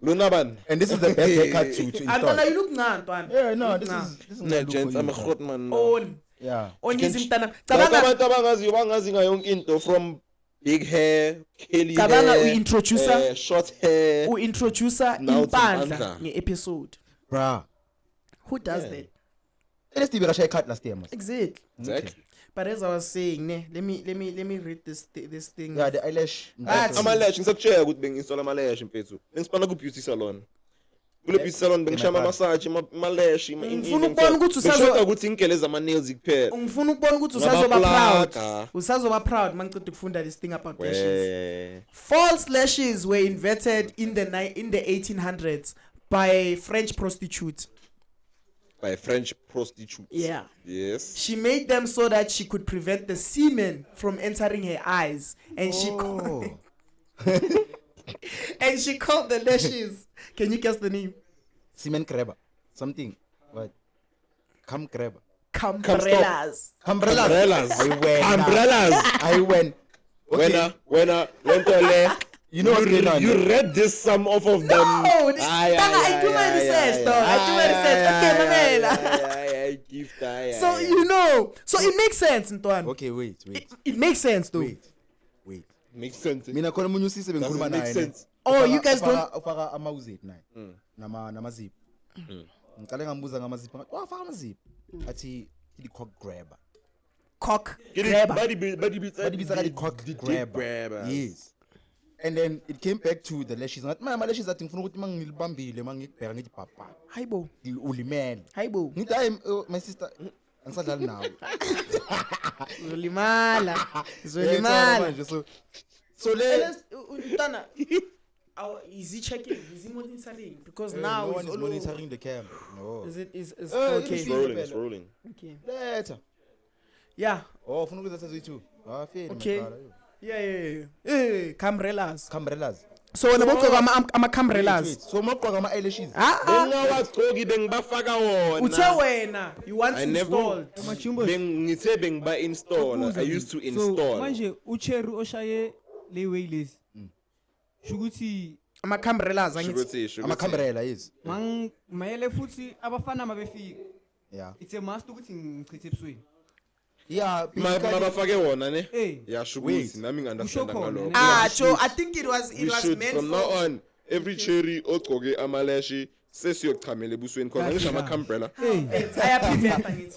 Lunaban. and this is the best haircut to Antwana install you look ngantwana. yeah no this Nah. is Ne, not gents, I'm a good hot man. On. yeah Onizi mntana. Cabanga Cabanga abantu abangazi ngayo yonke into from big hair, curly Cabanga hair, uyi-introducer. short hair. u-introducer Now impandla Mpandla. nge-episode. bruh Who does Yeah. that? LSD bekasha haircut last year man Exactly. Exactly. But as I was saying, ne, let me read this thing. yeah the eyelash Athi. Amalash ngisakutshela ukuthi benginstola amalash mfethu. Bengisipana ku beauty salon. Kule beauty salon bengishama massage, amalash, Ngifuna ukubona ukuthi usazo- ukuthi inkeleza ama nails kuphela. Ngifuna ukubona ukuthi usazoba proud. Usazoba proud mangiceda ukufunda this thing about lashes. Weh. False lashes were invented in the 1800s by a French prostitute. By a French prostitute. Yeah. Yes. She made them so that she could prevent the semen from entering her eyes, and oh and she called the lashes. Can you guess the name? cement grabber something what come grabber Cambrellas. Umbrellas. Umbrellas. I went. Okay. When lento You know what's going on? you read this some of them. No, this, I do my research, dog. I do my research. Okay, Mamela. So you know, so it makes sense, Ntwan. Okay, wait. It makes sense, though. Wait. Makes sense. Mina khona umunye usise bengikhuluma Doesn't make naye. sense. Oh, you guys don't. ufaka amawuzet naye. Namazip. Ngicela ngambuza ngamazip. Wafaka amazip. Athi the cock grabber. Cock grabber. Badibisa ka cock grabber. Yes. And then it came back to the lashes. Ngathi mama lashes athi ngifuna ukuthi mangilibambile mangikubheka ngithi papa. Hayibo. Ulimele. Hayibo. Ngithi hayi my sister angisadlali nawe. Zolimala. Yeah, Zolimala. manje, so le Ntana. Is he checking? Is he monitoring? Because now no it's one is all monitoring the camera. No. Is It's okay? It's rolling. Okay. Later. Yeah. Oh, ufuna ukwenza sezithu. Ah, fini. Okay. Yeah. Cambrellas. Cambrellas. So when about ama cambrellas. So maqoka ama eyelashes. Bengawagcoki bengibafaka wona. Uthe wena you want I to never- install. Machimbo. Ngithe bengiba install. I used to install. So manje uCherry oshaye le way lezi. Shukuthi Ama cambrellas angithi. Shukuthi. Ama cambrella yes. mayele futhi abafana mabefika. Yeah. It's a must ukuthi ngichithe ebusweni. Yeah, basically- Mabafake wona ne? Eh. Yeah, shukuthi nami ngi-understand Usho khona, ngalokho. ne? Joe, I think it was We should meant from for now on every cherry ogcoke amalashi sesiyochamela ebusweni because angisho ama-umbrella.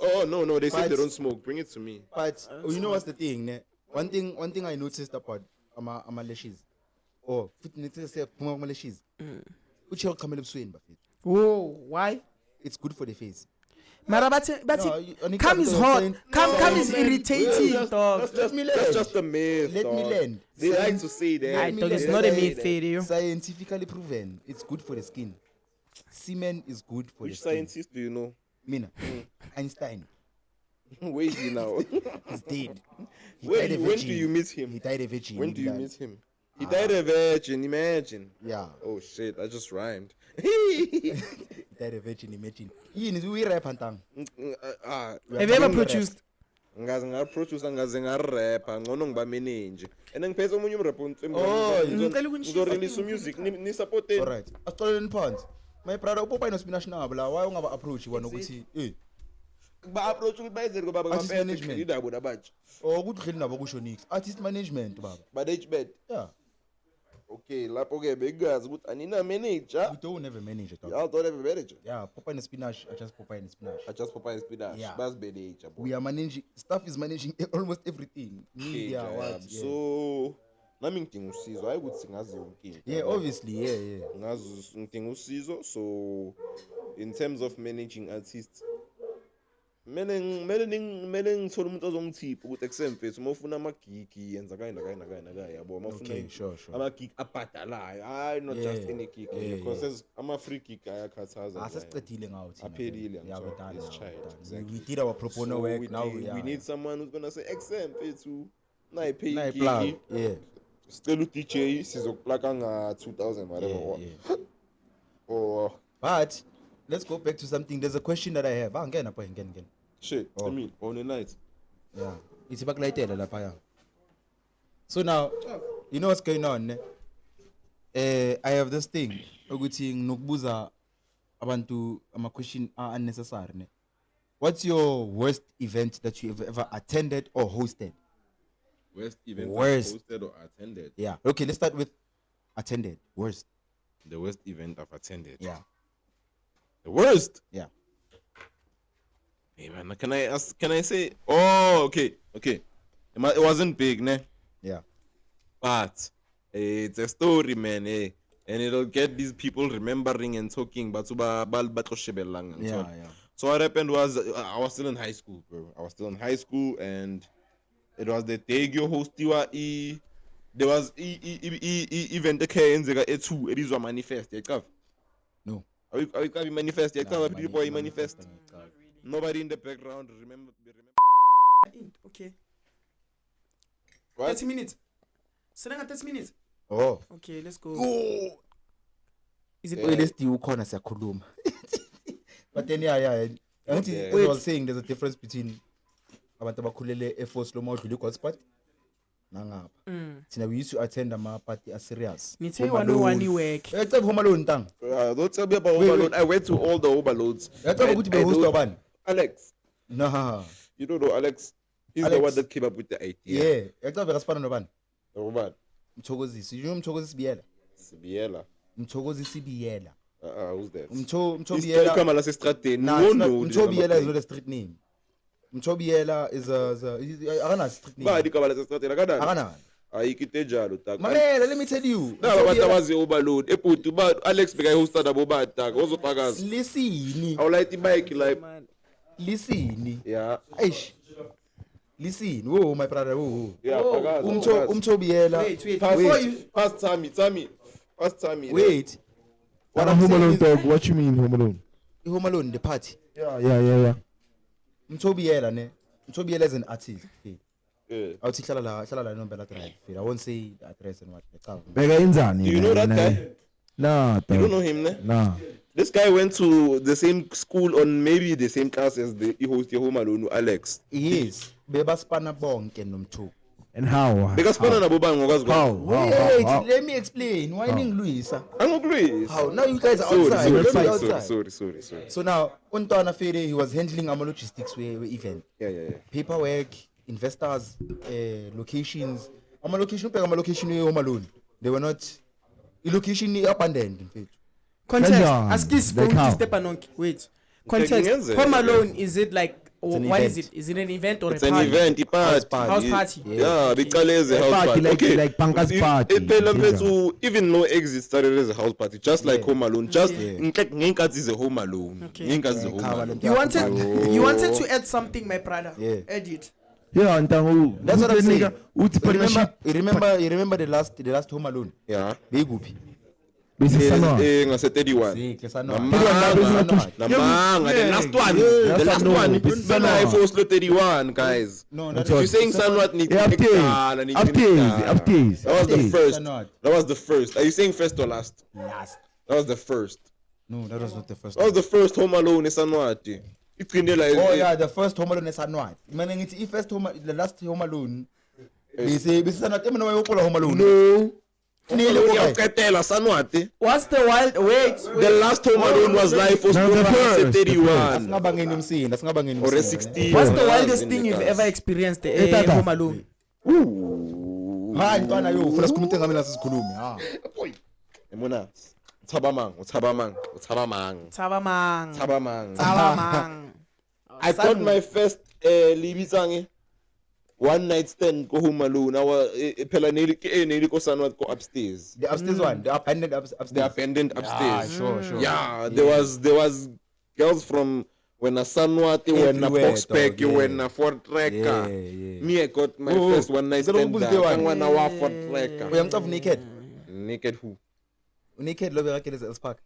Oh no, they said they don't smoke. Bring it to me. But you know what's the thing, ne? One thing I noticed about ama lashes. Oh, futhi nithi siyaphuma ama lashes. Uchiya uqhamela ebusweni bafethu. Whoa, why? It's good for the face. Mara but come is hot. Come is irritating, dog. That's just a myth. Let me dog. land. They like to say that. I thought it's not a myth theory. Scientifically proven. It's good for the skin. Semen is good for Which the skin. scientist do you know? Mina. Einstein. Where is he now? He's dead. He When died a do virgin. you meet him? He died a virgin. When do He you died. meet him? He died a virgin, imagine. Yeah. Oh shit, I just rhymed. He died a virgin, imagine. Yini uyi-rap ntang. Have you ever produced? Ngaze ngaproduce ngaze ngarapper ngcono ngiba manage and ngiphethe omunye umrap Oh, ngicela ukunishisa ngizorelease music ni support All right. Asixoleleni phansi. My brother uPopeye noSpinash nabo la why ungaba approach wena ukuthi ba approach ukuthi bayenzele ngoba Artist bangaphethe management. idabo nabatsha ukuthi udleli nabo kusho nix. Artist management baba. but age bed. Yeah. Okay, lapho ke bekazi ukuthi anina manager. We don't have a manager dog. Y'all don't have a manager. Yeah, Popeye noSpinash, I just Popeye noSpinash. I just Popeye Spinash. Yeah. Bas manager. We are managing staff is managing almost everything. Media, what? Yeah. So nami ngidinga usizo hayi ukuthi singazi yonke into. Yeah, obviously, yeah. Ngazi ngidinga usizo so in terms of managing artists mele ngithole umuntu ozongithipha ukuthi akusemfethu uma ufuna ama-gig yenza kayina yabo uma ufuna Okay, sure. ama-gig abhadalayo hayi not just Yeah, any gig yeah, because ama-free gig ayakhathaza Asesicedile ngawo thina. aphelile Yeah, we're done. this now, child we're done. exactly. We did our pro bono So work we now. need- Yeah. we need someone who's gonna say exemfethu nayiphe Nayi plug. igig Yeah. sicela u-DJ sizokuplaka nga-2000 whatever Yeah. or But let's go back to something. There's a question that I have. Ngena boy, ngena. shit I mean on a night. Yeah. It's bakulayitela lapha ya. So now, you know what's going on, ne? I have this thing ukuthi nginokubuza abantu ama question are unnecessary, ne? What's your worst event that you have ever attended or hosted? Worst event Worst. I've hosted or attended. Yeah. Okay, let's start with attended. Worst. The worst event I've attended. Yeah. The worst. Yeah. Hey man, can I say? Oh, okay. It wasn't big, ne? Yeah. But it's a story, man. Eh? And it'll get these people remembering and talking. But Yeah. So what happened was I was still in high school, bro. And it was the Tegio hostiwa there was event enzeka e2 elizwa manifest yaqava. No. Are you manifest yaqava Nah, people boy mani- manifest. mani- Nobody in the background remember. Okay. What? 30 minutes. Selanga 30 minutes. Oh. Okay, let's go. Oh. Is it? Let's do ukhona siyakhuluma. But then yeah. Angithi Okay. as I was saying there's a difference between abantu abakhulele eForce lo module iGodspot nangapha. Thina we used to attend ama party a serious. Nithe 101 work. Ecebe home alone ntang. Don't tell me about Wait, overload. I went to all the overloads. Ecebe ukuthi be host wabani? Alex. Nah. You don't know Alex. He's the Alex. one that came up with the idea. Yeah. Ecebe kasipana nobani? Robert. Mthokozisi. You know Mthokozisi Biyela? Sibiela. Mthokozisi Biyela. Who's that? Mthobiela. Come on, strategi. Nah, it's not- Mthobiela is not a street name. Mthobiela is a street name. Ba di kabala strategi kadani? Akana. Ayikite njalo tak. Mamela, let me tell you. Na abantu abazi overload. Eputu ba Alex beka hosta da boba tak. Ozofakaza. Listen. Awulayita bike like Listen. yeah. Eish. Listen. Whoa, my brother. Whoa. Yeah, fakaza. Umthobiela. Wait. Before you pass Tammy. Wait. What I'm Home saying Alone is- dog? What you mean Home Alone? Home Alone, the party. Yeah. Mthobiela ne. Mthobiela is an artist. Yeah. Awuthi hlala la nombela drive. I won't say the address and what. Bega inzani. Do you know that guy? Nah, You don't know him, ne? Nah. This guy went to the same school on maybe the same class as the host Home Alone, Alex. Yes. Bebaspana bonke nomtho. And how? Bekasifana nabo bani ngokwazi kwazo. Wait, let me explain. Why ningilwisa? Angikulizi. How? Now you guys are outside. Don't be outside. Sorry. So now, Untwana Fede, he was handling our logistics we event. Yeah. Paperwork, investors, locations. Our location we Home Alone. They were not ilocation i-abandoned mfethu. Context. Kanjani? Askis Like phone how? step anonki. Wait. Context. kungenzeka. Home Alone, is it like an what is event. it? Is it an event or It's a an party? event, House party. party. House party. Yeah, becale as a house Party, party. like Panka's It- party. it phela Yeah. mfethu, even no exit started as a house party, just like Home Alone. Just Yeah. ngenkathi is a Home Alone. Okay. Ngenkathi is a Home Cover Alone. them. You wanted to add something, my brother. Yeah. Add it. Yeah, ntango. That's what I'm saying. Uthi You remember the last Home Alone? Yeah. Bekuphi? Besisana. Ngase 31. Sihle sanwa. Namanga, the last one. The last one. Sana iPhone 31, guys. No, If you're saying Sanwat needs After That was the first. Sanwat. That was the first. Are you saying first or last? Last. That was the first. No, that was not the first. That was the first Home Alone in Sanwati. Oh yeah, the first Home Alone is Sanwat. Mina ngithi the last Home Alone. Bese Sanwat emina wayoqola Home Alone. No. Nile okay. Ngiyaqedela Sanwati. What's the wild? Wait. The last Home Alone was live for No, the first, 31 Asingaba ngeni umsindo, asingaba ngeni or umsindo. 16. What's the Yeah. wildest In thing the you've cars. ever experienced Tata. Home Alone? Hayi ntwana yo, ufuna sikhulume into ngamina sisikhulume. Ha. Emona. Uthabamang. Tabamang. Tabamang. I got my first libizange one night stand go Home Alone. Phela neli ko Sanwat go upstairs. The upstairs one, the abandoned upstairs. They abandoned upstairs. Sure. Yeah, there was girls from when a Sanwati, when a Everywhere, Boxpack, dog, yeah. when a Ford Tracker. Yeah. Me, I got my Oh, first one night is that stand. what was the one? One hour Ford Tracker. Uyamcavu naked. Naked who? Naked lo berakele Elspark.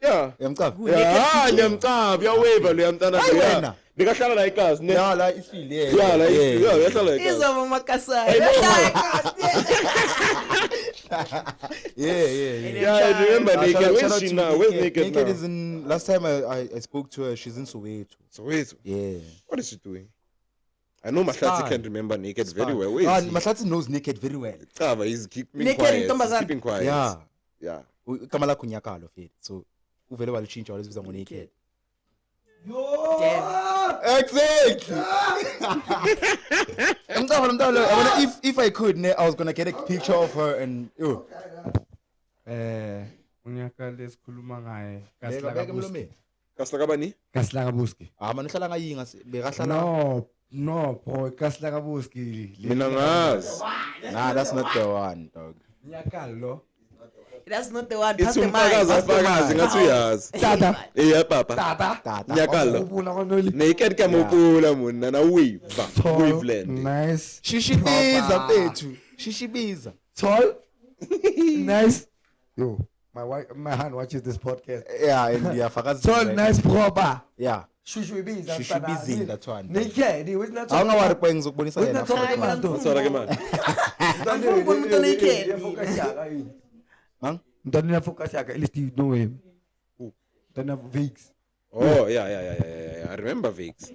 Yeah. Uyamcavu? Yeah, ngiyamcaba, uyaweva lo yamntana Hayi lo. wena. Yeah. Bekahlala la ekhasi, ne? Yeah, la isfeel, yeah. Yeah, la yahlala la ekhasi. Izaba makasai. Yeah. Yeah, I remember Shout Naked. out Where's to she now? Where's Naked Naked now? is in. Last time I spoke to her, she's in Soweto. So wait, Yeah. what is she doing? I know Mahlati Star. can't remember Naked very well. Where is he? Mahlati knows Naked very well. Chava, he's keeping Naked quiet. He's intombazane. keeping quiet. Yeah. Yeah. Igama lakho Nyakalo fethu. So uvele walicintsha walibiza ngo Naked. Damn. Exactly. If I could, I was gonna get a picture of her and yo. Unyaka lesikhuluma ngaye Beka emlomeni. Kasla kabani? Kaslakabuski. Mana hlala ngayinga bekahlala. No boy, Kaslakabuski. Mina ngazi. Nah, that's not the one, dog. Nyakalo. That's not the one. It's Pass the umfakazi mic. afakazi ngathi uyazi. Tata. Yeah, papa. Tata. Nyakalo. Ubula kwanoli. Naked kamupula muna na wave. Waveland. Nice. Shishibiza fethu. Shishibiza. Tall. Nice. Yo, my hand watches this podcast. Yeah, and ngiyafakaza. Tall, nice proper. Yeah. Shushubiza. Shishibiza that one. Naked, where's not Awunga wari kwa ngizokubonisa Where's yena. not talking about That's what I man. Angifuni ukubona umuntu naked. Mang? Don't have focus yaka, at least you know him. Don't have Vegas. Oh, yeah. I remember Vex.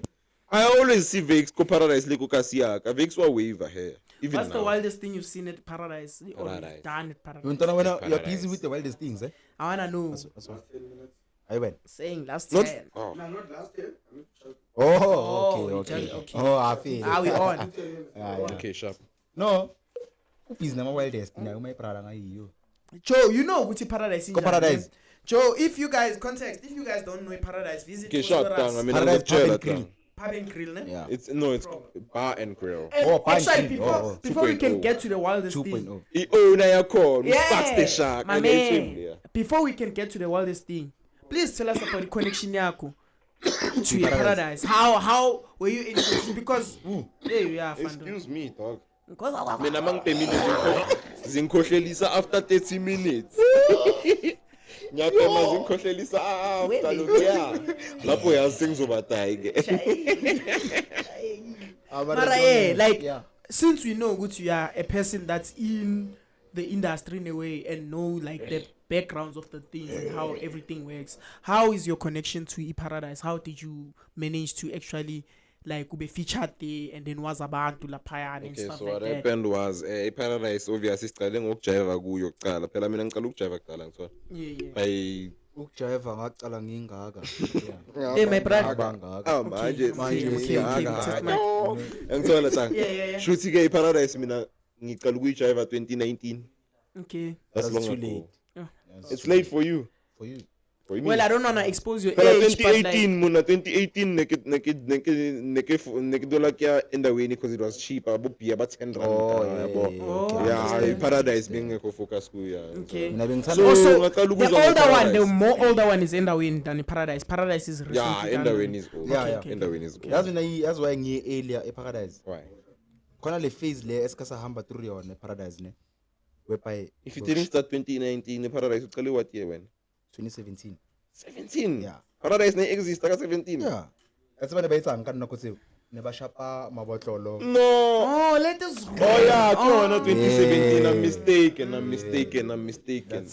I always see Vex go Paradise Lake Kasiaka. Vex wa wave here. Even What's now. the wildest thing you've seen at Paradise? Or Paradise. you've done at Paradise? Untwana wena you're Paradise. busy with the wildest things, eh? I wanna know. That's all. I went. Saying last Not. time. Oh. Oh, you okay. tell- okay. Oh, I feel. Are we on? Yeah. Okay, sharp. No. Ubhizi nama wildest na umayiprala ngayiyo. Joe, you know Gucci Paradise in Go Paradise. Joe, if you guys don't know Paradise, visit Okay, short Oscar's down. I mean, Paradise I'm Pub and Grill. Pub and Grill, ne? Yeah. It's bar and grill. And Oh, Pub and actually, Grill. Oh, before we can 2.0. get to the wildest 2.0. thing, I own a call. yeah, Fax the shark. my I hate him man, there. before we can get to the wildest thing, please tell us about the connection yako to your Paradise. How were you introduced? Because there you are, fandom. Excuse me, dog. Because Mina mangipemile zinkhohlelisa after 30 minutes. Ngiyapema zinkhohlelisa after lokho. Lapho yazi sengizobathayi ke. Mara, yeah, like since we know Gucci, you are a person that's in the industry in a way and know like the backgrounds of the things and how everything works. How is your connection to Paradise? How did you manage to actually like be featured there and then was abantu lapha and Okay, stuff so like what that? happened was Paradise obviously siqale ngokujiva kuyo kuqala. Phela mina ngiqala ukujiva kuqala ngithola. Yeah. Ukujiva ngaqala ngingaka. Hey, my brother. Abangaka. Manje Test mic. ngithola cha. Yeah. Shuthi ke Paradise mina ngiqala ukuyijiva 2019. Okay. That's That's long too ago. late. Yeah. It's late for you. For you. For me. Well, I don't wanna expose your Phela age, but like, 2018 muna 2018 neke dola kya endaweni because it was cheap abo beer ba 10 rand Oh, yabo. yeah. Oh, Okay. Yeah, okay. Paradise bengekho focus ku ya. Okay. Mina bengithanda So, Also, ngaqala the ukuzwa older one, the ngeParadise. more older one is Endaweni than Paradise. Paradise is recently Yeah, done. endaweni is old. Yeah, yeah. okay. Endaweni is old. yazi mina yazi why ngiye earlier eParadise. Why? Khona le phase le esikasahamba through yona eParadise ne. Whereby If you didn't start 2019 Paradise uqale what year when? 2017. 17. Yeah. Paradise ne exist ka 17. Yeah. That's when bayitsang ka nako tseo. Ne ba shapa mabotlolo. No. Oh, let us. Oh yeah, no, 2017. Yeah. I'm mistaken. That's I'm 17. mistaken.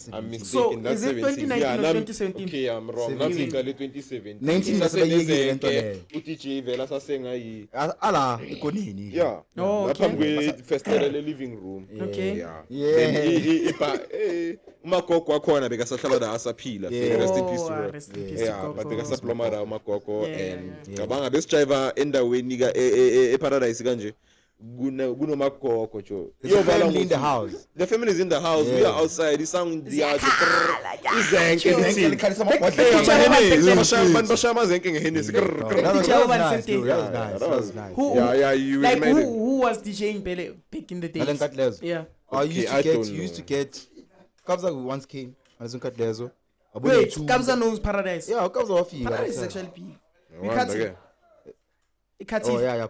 So, That's is it 17. 2019 or nam- 2017? Okay, I'm wrong. 17. Namfikale 2017. 19 nasebeyekile lento leyo. uTJ vela sasenga yi. Ala ikonini. Yeah. Oh, okay. Ngaphambi kwe living room. Okay. Yeah. Yeah. Then umagogo wakhona bekasahlala la asaphila. Yeah. Rest in peace Oh, to her. rest in peace. Yeah, to but Gogo. bekasaploma la umagogo Yeah, and yeah, cabanga besijiva endaweni ka eParadise kanje. Kunomagogo jo. There's a family in the house. The family is in the house. We Yeah. are outside. Isound izenke Izenke likhalisa amabhodlela. abantu bashaya amazenke ngeHennessy. That was Teacher nice, Van dude. That was Sente. nice. That was nice. Who? Yeah, you Like reminded me. who was DJing Bele back in the days? Nalen Katlezo. Yeah. I Okay, used I to get, don't you used to know. get. Kabza once came. Nalen Katlezo. Wait, Kabza knows Paradise. Yeah, Kabza wafika. Paradise is actually big. Wonder, Ikhathi. yeah. Ikhathi. Oh yeah,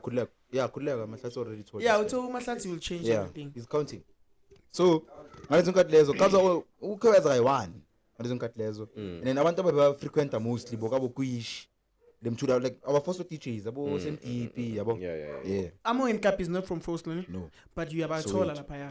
khuleka. Mahlasi already told Yeah, you. Utho Mahlatsi will change Yeah, everything. he's counting. So, Nalen Katlezo. Kabza ukhweza kayi-1. Nalen Katlezo. And then abantu ababa frequenta mostly bokabo kuish. Them two like our first DJs, abo SMTP, abo. Yeah. Amo and Cap is not from Forsley. No. But you about So Tola it- lapha ya.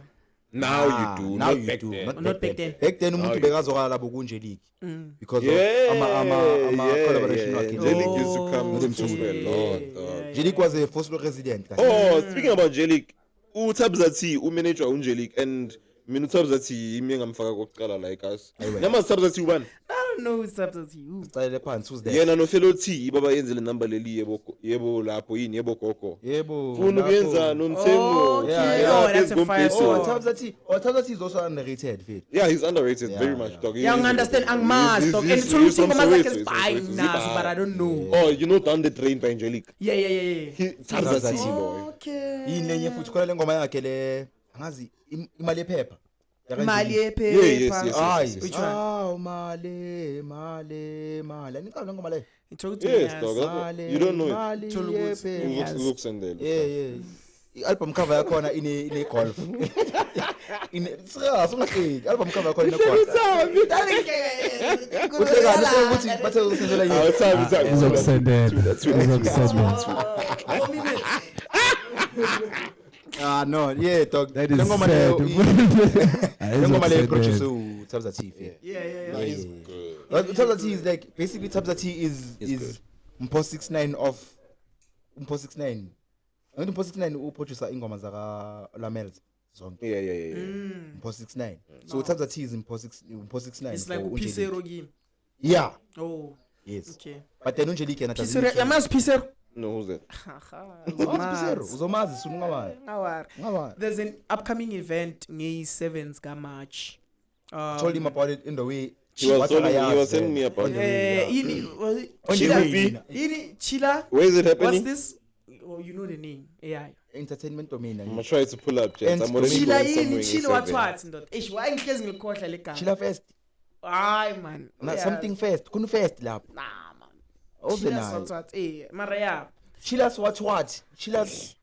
Now you do. Now Not you back do. then. Not back then. Back then umuntu you- bekazokala labo kunjelik Mm. because Yeah, of ama collaboration wakhe. Jelik used to come Oh, to okay. school a lot. Yeah, Jelik was a first floor resident. Oh, speaking about Jelik, uThabza T, umanager uNjelik and mina uThabza T imi ngamfaka kokuqala like us. Nama uThabza T ubani? I don't know who's up to you. Style phansi who's there? Yena no fellow T baba yenzele number leli yebo lapho yini yebo gogo. Yebo. Funa ukuyenza nomthengo. Okay. Yeah, Oh, yeah, that's a fire Oh, song. Tabza T is also underrated. Fit. Yeah, he's underrated Yeah, very yeah. much dog. Yeah, I understand. I'm mad, dog. And He's it's from only like Soweto, it's he's from fine Soweto. now, but I don't know. Oh, you know Down the Drain by Angelique. Yeah. He Tabza Tabza T T. boy. Okay. Yinenye futhi khona lengoma yakhe le angazi imali ephepha. Mali Yes, ephepha. yes. Hayi. Which one? Mali. Anicala ngoma le. It's all to Yes, me, dog. yes. Mali. You don't know it. Mali Tell good. ephepha. Yes. Uzokusendela. Yeah. I-album cover yakhona ine golf. Serious ungahleki. Album cover yakhona ine golf. Uhlekani ukuthi bathe usendela yini? Awuthabi. Ezokusendela. Ah no, yeah dog. That is Lengoma sad. leyo lengoma leyo producer Ezokusendela. uThabza T. Yeah. He's good. Tabza T is like basically Tabza T is Mpo 69 of Mpo 69. Ngathi Mpo 69 uproducer ingoma zaka Lamels zonke. Yeah. Mpo 69. So Tabza T is Mpo 69. It's like for Pisero Unjelique. game. Yeah. Oh, Yes. okay. But then Unjelique yena Pisero, yamazi Pisero. No, who's that? Pisero. Uzomazi sunu ngawazi. Ngawazi. There's an upcoming event May 7th ka March. Told him about it in the way. He was telling me about it. Chila. Where is it What's happening? this? Oh, you know the name. AI. Entertainment domain. I'm gonna try to pull up, Jets. I'm already Chila going somewhere in Chila what 7. what ndoda. Eish why ngihlezi ngikhohlwa le gama. Chilla Fest. Hayi man. Na something fest. Kunu fest lapho. Nah man. Oze Chilla's nayo. what. Mara yeah. Chilla's what? Chilla's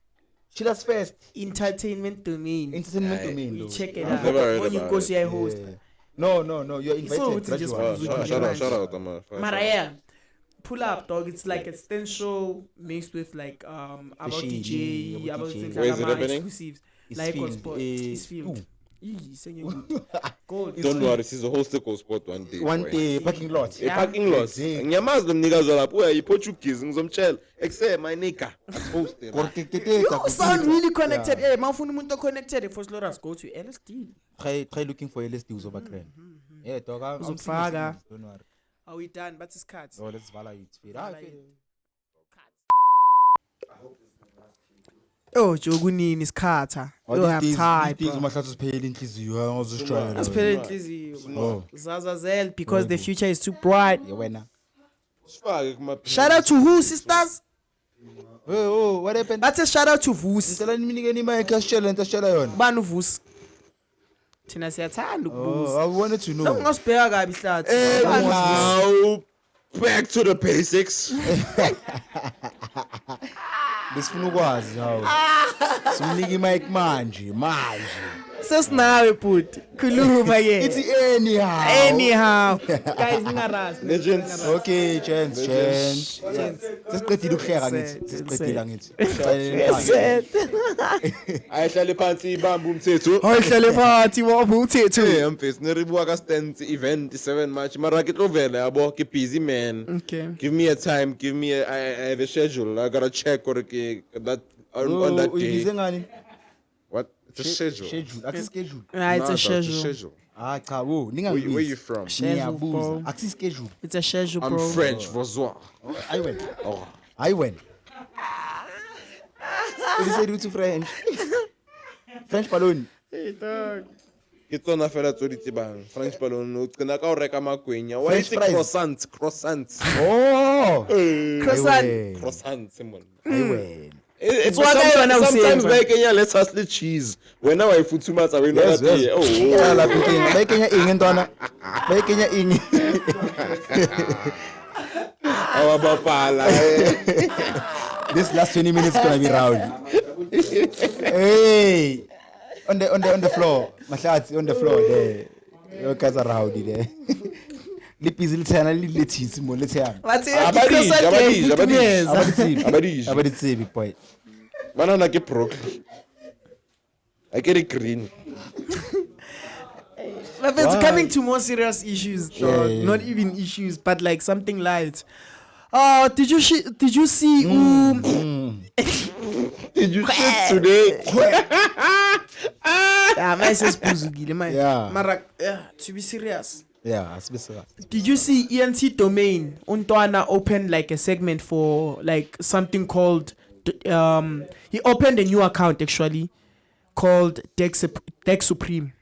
Fest. Entertainment domain. Entertainment domain. You though. check it I've out. never heard When you about go it. see a host. Yeah. No, you're invited. So it's just graduate. Zuzu. Shout out, Amar. Mara yeah. Pull up, dog. It's like a stand show mixed with like about Fishing, DJ, about about DJ. things Where is it like happening? exclusives. It's Like on filmed, spot. It's filmed. ooh. Sing good. Gold. Don't worry, she's a host of sport one day. One boy. day parking lot. A parking lot. Ngiyamazi lo mnikazi lapho uyayiPortuguese ngizomtshela. Ekuse my nigga. Host him. You sound really connected. Hey, mawufuna umuntu connected. First let us go to LSD. Try looking for LSD uzoba grand. Yeah, dog. Uzokufaka. Don't worry. Are we done? But it's cards. Oh, let's vala it. Vala it. Oh, Jogunini is Carter. Oh, I'm tired. These bro. umahlatsi siphele inhliziyo angazisijwayela. Asiphele inhliziyo. Oh. Zazazel, because the future is too bright. Yeah, wena. Sifake kuma Shout out to who, sisters? Oh, what happened? That's a shout out to Vus. Ngicela niminike imic asitshele into asitshela yona. Banu Vus. Thina siyathanda Oh, ukubuza. I wanted to know. Nokungasibheka kabi hlathi. Now back to the basics. Besifuna ukwazi hawo. Simnike imic manje. Sesinawe bhuti. Khuluma ke. It's anyhow. Anyhow. Guys, ningaras. Legends. Okay, chance. Sesiqedile ukuhleka ngithi. Sesiqedile ngithi. Ayihlale phansi ibamba umthetho. Hayihlale phansi wabo uthethu. Hey, mfethu neribuka ka stands event 7 March mara ke tlovela yabo ke busy man. Okay. Give me a time, give me I have a schedule. I got to check or that on that Uyibize day. ngani? What? It's a schedule. Schedule. Akusi schedule. Right, it's Nah, a dog, it's schedule. Ah cha wo, Where ningangibizi. you from? Schedule, bro. Niyabuza. Akusi schedule. It's a schedule, I'm bro. French, bonsoir. Hayi wena. Oh. Hayi wena. Ulisedi uthi French. French balloon. Ke tsona fela tso di tsebang. French balloon o tsena ka o reka magwenya. Why French is it fries. croissants? Oh. Croissant. Croissants man. Hayi wena. It's Waka yona sometimes usenza. ba kenya lettuce le cheese. Wena wa ifuthumatsa wena Yes, ka yes. oh. Yala picking. Bayikenya ingi ntwana. Bayikenya ingi. Awabapala. This last 20 minutes gonna be rowdy. Hey. On the floor. Mahlatsi on the floor there. You guys are rowdy there. Lipizile thana lilethisi mo lethana. Wathi Abadiji, croissant abadiji, ke abadiji. futhumeza. Abadiji. Abaditsi big boy. Banana ke broccoli. I get it green. But it's coming to more serious issues, dog. Yeah. Not even issues, but like something light. Oh, did you see? Did you sit today? Yeah, my sis Puzugile, man. Yeah. Mara, to be serious. Yeah, asibisa. Did you see ENT Domain? Untwana opened like a segment for like something called he opened a new account actually called Dex Supreme.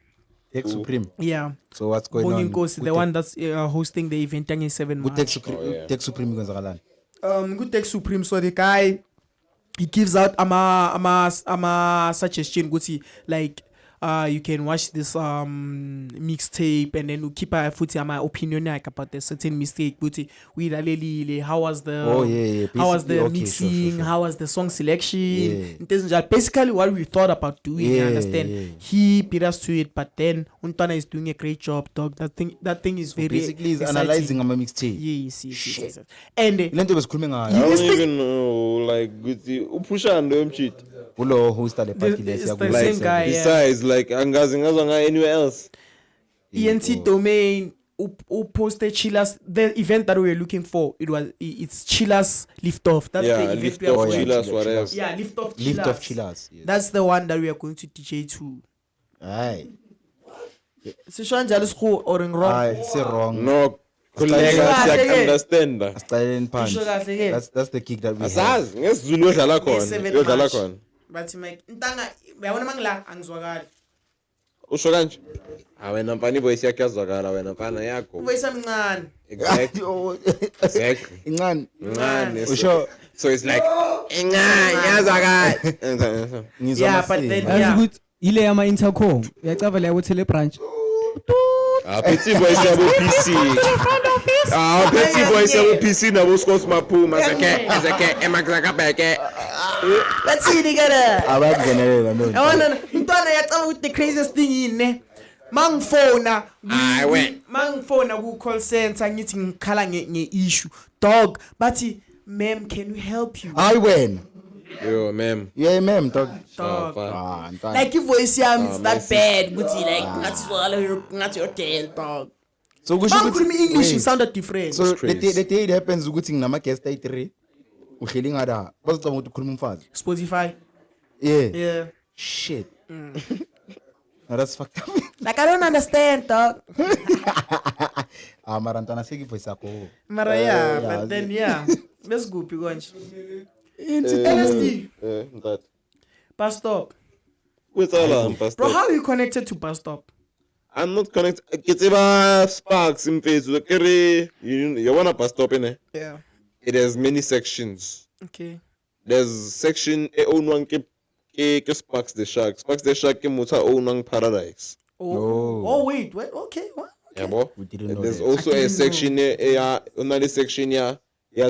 Dex Supreme. Yeah. So what's going on? Boninkosi, the one that's hosting the event in 7 March. Dex Supreme. Dex Supreme kwenzakalani? Good Dex Supreme. So the guy he gives out ama suggestion guti like you can watch this mixtape and then you keep a footy ama opinion like about the certain mistake guti we really how was the how was the Basically, okay, mixing sure. how was the song selection Yeah. It isn't just basically what we thought about doing you Yeah, understand yeah. he beat us to it but then Untana is doing a great job dog that thing is very Basically he's exciting. analyzing ama mixtape. yes. And Lento besikhulume I ngayo. don't even know like ukuthi upushando emchit. Ulo who started the party It's last the year. same guy. Yeah. Besides like angazi ngazwa anywhere else. ENT Domain who posted Chilla's the event that we were looking for. It's Chilla's lift off. That's the Yeah, event lift we are off, going to. chillers, whatever. Yeah, lift off. Lift Chillers. off chillers. Yes. That's the one that we are going to DJ to. Aye. Sishwan jalo school or in wrong. Aye, say wrong. No, collega Yeah, yeah. siyakunderstand. Stalin punch. Usho kahle ke? That's the kick that we have. Asazi ngesizulu yodlala khona. Nge-7 Yodlala March. khona. But Mike, ntanga uyabona mangila angizwakali. Usho kanje? Ah wena mpani voice yakhe yazwakala wena mpana yakho. Uvuyisa mncane. Exactly. Exactly. Incane. Incane. Usho So it's like incane yazwakala. ngizwa Yeah, but masimo. then yazi yeah. ukuthi ile yama intercom uyacaba la yabo branch Ah petit voice yabo PC. Ah petit voice yabo PC nabo Scott Maphuma zake emakzaka beke. Let's see together. Abakungenelela no. Yabona intwana yacaba ukuthi the craziest thing yini mangifona Hayi we. mangifona ku call center ngithi ngikhala nge-issue dog bathi ma'am can we help you Hayi wena. Yo ma'am. Yeah, ma'am dog. dog Ah, ntwana. like ivoice yami is that mercy. bad ukuthi like ngathi zwala ngathi hotel dog So kusho mangikhuluma English wait. it sounded different So crazy. the day it happens ukuthi nginama guest ay3 uhleli ngada bazocaba ukuthi ukhuluma umfazi. Spotify Yeah. yeah Shit. No, that's fucked up. like I don't understand dog Ah, mara ntwana seki voice yakho. mara yeah yeah. but then yeah let's go konje Into LSD That. Bus stop. Where's all Bro, how are you connected to bus stop? I'm not connected. Get about Sparks in Facebook. You want a bus stop in it? Yeah. It has many sections. Okay. There's section a own one ke Sparks the Shark. Sparks the Shark ke motho own one Paradise. Oh, wait. Okay. What? Yeah, bo. We didn't know There's that. also I a didn't section another section ya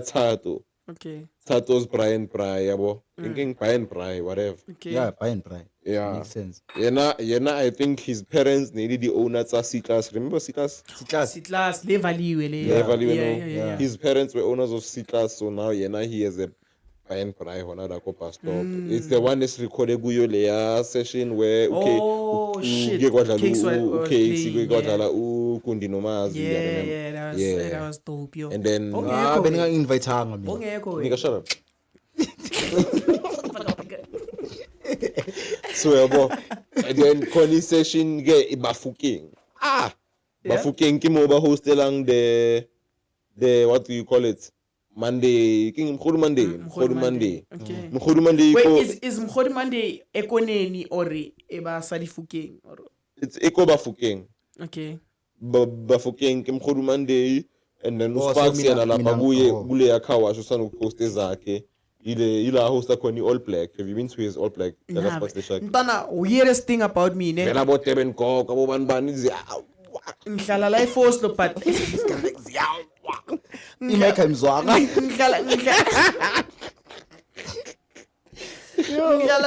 Tato. Okay. Tato's Brian Bry, yeah, bo. Thinking Brian Bry, whatever. Okay. Yeah, buy and buy. Yeah. Makes sense. I think his parents needed the owner to C-Class. Remember C-Class? Sitlas, le value. Yeah. His parents were owners of C-Class, so now he has a Brian Bry honada ko bus stop. It's the one that's recorded kuyo leya session where Oh, shit. Cakes was playing, kwadlala Kundi Nomazi. Yeah, that was dope, yo. And then Ah, beninga invite hanga mina. Bongeko. nigga, shut up. So yabo, and then Connie session get Bafukeng. Bafukeng kimo ba hostelang the what do you call it? Monday, King Mkhodu Monday. Okay. Mkhodu Monday. Wait, is Mkhodu Monday ekoneni or eba salifukeng or? It's Eko Bafukeng. Okay. Bafukeng Mkhodu Monday, and then Oh, Sparks so yana mina- lapha oh. kule yakhawa usana ukuposte zakhe. Ila hosta Connie All Black. Have you been to his All Black? Nah, Sparks the Shark. Ntana, weirdest thing about me, ne? Vela bo Teben Kok, abo banbani Ngihlala la eForce lo but Imeka imzwanga. Ngihlala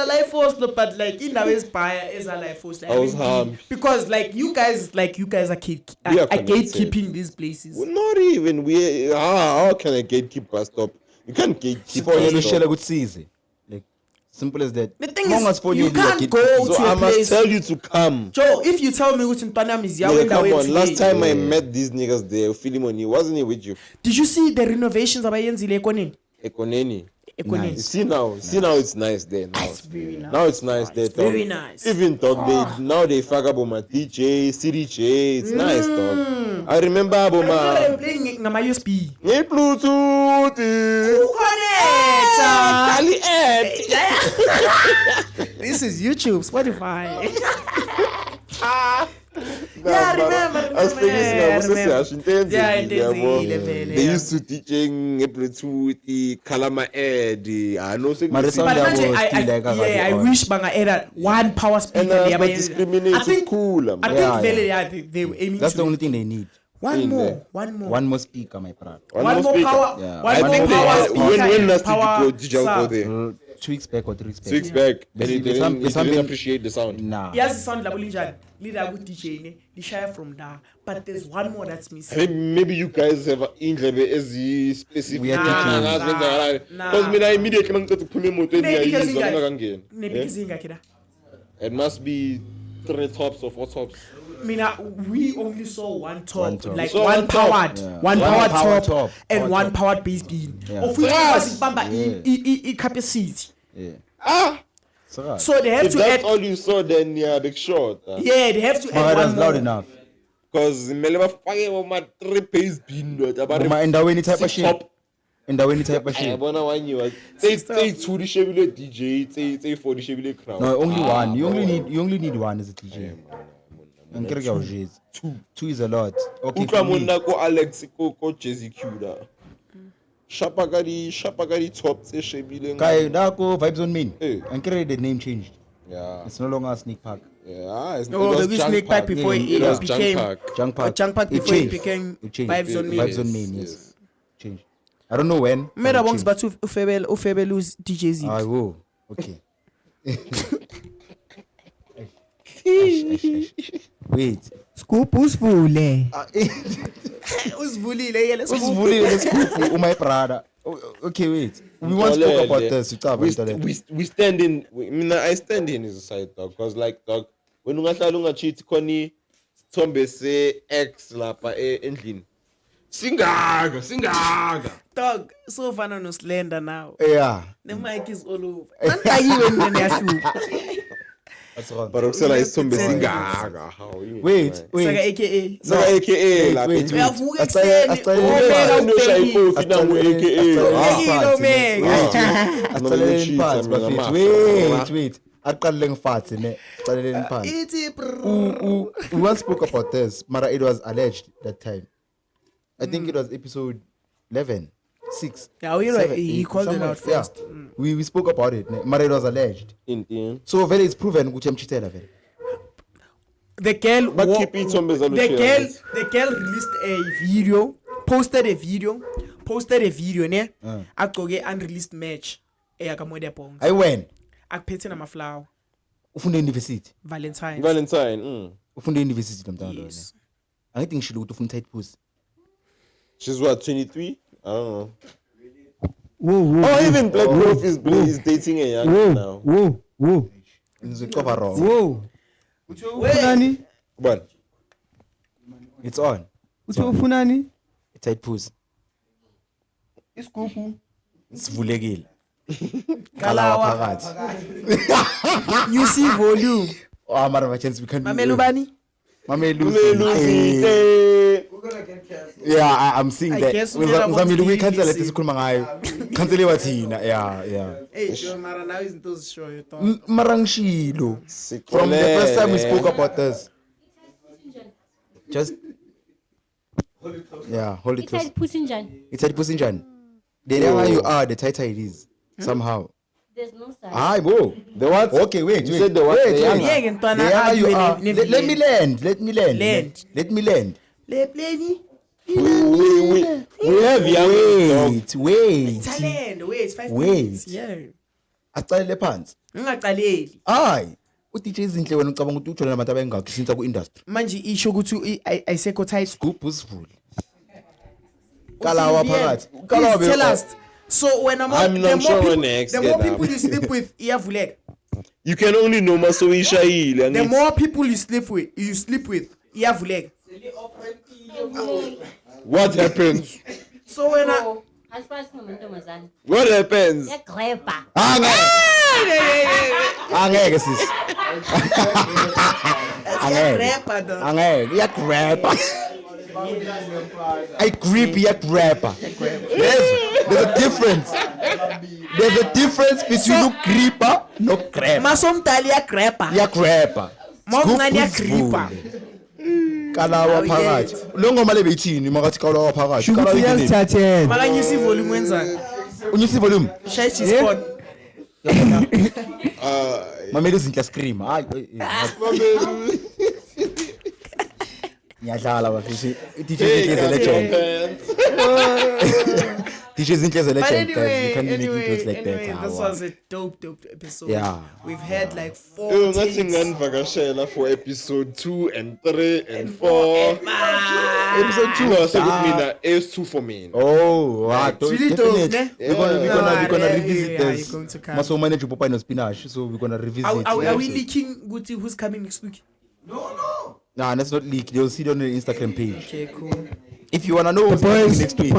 la eForce lo but like indawo ezibhaya ezala eForce. I was happy. Because like you guys are We are gatekeeping these places. Well, not even we. How can I gatekeep bus stop? You can't gatekeep. Sifonele bus stop. ushela kutsize. Like simple as that. The thing Long is, as phone you yeli can't like go it- So to I a must place. tell you to come. Joe, if you tell me what's in Panama is Yeah, come on. Last time I met these niggas there, Philemon, wasn't he with you? Did you see the renovations abayenzile ekoneni? Ekoneni. Ekoneni. Nice. See now it's nice there now. It's very nice. Now it's nice there. It's very dog. nice. Even dog, now they fuck up on my DJ, CDJ. It's nice, dog. I remember I'm Boma. playing ngama USB. Hey, Bluetooth. Connect. Kali Ed. This is YouTube, Spotify. Nah, Yeah, I but remember, I was thinking, I I was remember. saying, intensively, Yeah, yabo. intensively, They yeah. used to teaching Bluetooth, Kalama Ed. I know. Mara sound But yabo manje, still like a I radio. wish banga era one power speaker. And le but abayenza. discriminate I think cool. I man. think Yeah, vele, yeah. they were aiming That's to the only thing they need. one in more, there. one more Speaker, my brother. One more speaker. power. Yeah. One I more think power they, speaker. when and last did power you go sound. there? 2 weeks back or 3 weeks back. 2 weeks back, and he There's didn't something- appreciate the sound. Nah. Yes, sound like leader good DJ ne. The share from there, but there's one more that's missing. Maybe you guys have an indlebe as specific. We are teaching. Nah. Because me, I immediately went to Pumi Moto. Maybe Nebikizinga kida. It must be 3 tops or 4 tops. Mina, we only saw one top, One top. like So one one top. powered, Yeah. one One powered power top, top. and Power one top. powered bass beam. Yeah. Of which Yes. was Bamba Yeah. capacity. Yeah. So So they have If to that's add. all you saw, then yeah, big short. Yeah, they have to add that's one loud more. enough. Because Melema Fire was my 3 bass beam. Uma endaweni type of shit. Top. Endaweni type of I shit. wanna one you. Say 2 the Chevrolet DJ, say 4 the Chevrolet crowd. No, only one. You only need one as a DJ. Ngikere ujezi. 2 is a lot. Okay. Utlwa for me. monna ko Alex ko Jazzy Q da. Shapa ka di top tse shebileng. Kai dako vibes on me. Eh. Ngikere the name changed. Yeah. It's no longer a sneak park. Yeah, it's Oh, it was the Junk Snake Pack Park. before Yeah, it It was became Junk Park. Junk park. Junk Park It before it changed. became It changed. Vibes on Me. Vibes on Yes, me. Yes. yes. Changed. I don't know when. but Mera it bongs changed. but ufebe lose DJ Z. I will. Okay. Ash. Wait. Scoop usivule. Usivulile yele Usivulile scoop my brother. Okay, wait. We once spoke about this. We stand in. I stand in his side, dog. Cause like, dog, when ungahlala cheat, Connie, Tombe say X lapha endlini. Singaga. dog. So fana no slender now. Yeah. The mic is all over. Nantayiwe mina yahlupa. That's wrong. But Roxella is Tombe Pretend. singaga. How you? Wait. Saka AKA. Saka AKA lapha. wait. Uyavuka Asaya- ekuseni, asaya- ubeka No ubhekile. shayifo fina ngu AKA. Yekile omega. Wait. aqalele ngifathe ne qaleleni phansi It's bro. we once spoke about this mara it was alleged that time I think it was episode 11 6 Yeah, you're right. 7, He 8, called it somewhere. out first. Yeah. We spoke about it ne? Mara it was alleged In. so very it's proven ukuthi amchithela vele The girl, But keep it on the girl released a video, posted a video, ne? Agqoke unreleased match. Eyakamode bongs. I when Akuphethe namaflower. ufunda university Valentine. ufunda university lo mntwana Yes. I think ngishilo ukuthi ufuna tight pussy She's what, 23? I don't know. Whoa. Oh, even Black Wolf is dating a young now. Whoa. ngizocover wrong Whoa. Ufunani? But it's on Ufunani? tight pussy Isigubhu. sivulekile Kalawa. phakathi You see volume. oh mara my chance we can Mamelo bani? yeah I'm seeing I that guess we are ngizamile about ukuyicancela to lethi sikhuluma ngayo canceliwa thina yeah Hey, sure, Mara, now isn't those show you thought. mara ngishilo from the first time we spoke about this just yeah hold it close Inside pussy njani? it's a pussy njani the younger you are the tighter it is somehow There's no sign. hi bro the what? okay wait You said the what? wait, The wait. younger. Yeah, ngintwana The younger you argue are ne- let me land Land. let me land Le pleni. We have young. wait Talent. Wait, 5 Wait. minutes. Yeah. acalele phansi Ungaqaleli. hayi uDJ Izinhle wena ucabanga ukuthi ujola nabantu abangakho since ku industry Manje isho ukuthi ayisekho tight. group usivule kalawa phakathi kalawa Please tell us. So when I'm not sure when next the more get people up. you sleep with, iyavuleka. You can only know Masoishile. The more people you sleep with, iyavuleka. What happens? So when I Oh, asiphasi ngamantombazane. What happens? Yagreba. angeke sis angeke rapper though. angeke iyagrabha I grip iyagrabha there's a difference between ugripper no grab Masomdali yagrabha. iyagrabha Mawuncane iyagripha. kalawa phakathi lo ngoma le beyithini makathi kalawa phakathi Shukuthi kalawa yini uyazithathela. Makanyisa volume wenzani? unyisi volume Shaya spot. mamela Izinhle scream hayi ngiyadlala bafisi DJ Izinhle is a legend DJ Izinhle is a But legend guys. anyway, You can't make videos like that this was a dope episode. Yeah. We've had like 4 Ngathi takes. nganivakashela for episode 2 and 3 and 4. Episode 2 was mina is 2 for me. Oh, wow. It's really dope, Definitely. ne? We're gonna Yeah, revisit yeah, this. you're going to come. Maso manage Popeye no spinach, so we're gonna revisit. Are we leaking Guti who's coming next week? Nah, that's not leak. You'll see it on the Instagram page. Okay, cool. If you wanna know what's happening next week,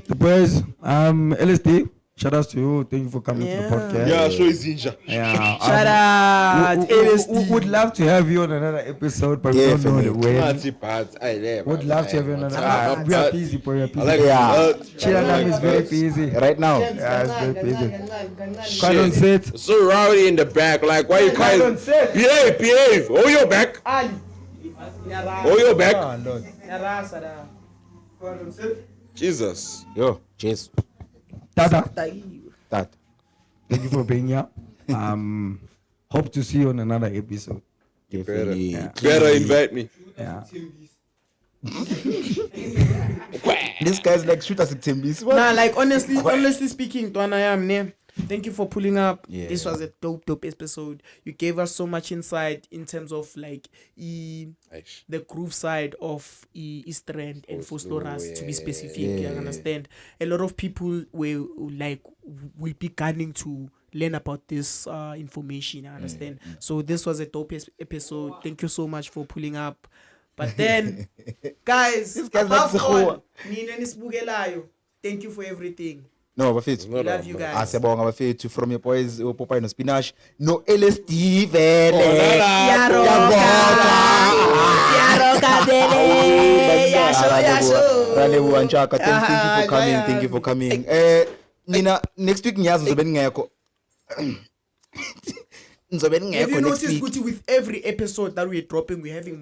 The boys. LSD. Shout out to you. Thank you for coming to the Yeah. podcast. Yeah, show is Inja. Yeah. Shout out LSD. Would love to have you on another episode, but we don't know the Definitely. when. Party parts. I love. Would love to have you on another. We are busy, boy. We are I busy. like Yeah. that. Chiranam is very busy. right now, Yeah, it's very busy. Quite on set. So rowdy in the back. Like, why you Quite on guys? set. Behave. Hold your back. Ali. Hold your back. Yarasa da. Jesus. yo, cheers. Tata. That. Thank you for being here. Hope to see you on another episode. Definitely. Better invite me. Yeah. This guy's like shoot us at Timbis. Nah, like honestly speaking, Twana Yam ne. Thank you for pulling up. Yeah. This was a dope episode. You gave us so much insight in terms of like the groove side of East Rand and Fosloras to be specific. You understand? A lot of people will be gunning to learn about this information. I understand. So this was a dope episode. Thank you so much for pulling up. But then, guys, This guy's above like all, Sekgowa. nina nisibukelayo, thank you for everything. No, bafethu. We love you guys. Siyabonga bafethu from your boys Popeye no spinach. No LSD vele. Ralewa Nchaka, thank you for coming. Nina next week ngiyazi uzobe ngekho. nizobe Have ningekho you next noticed week. ukuthi with every episode that we're dropping, we're having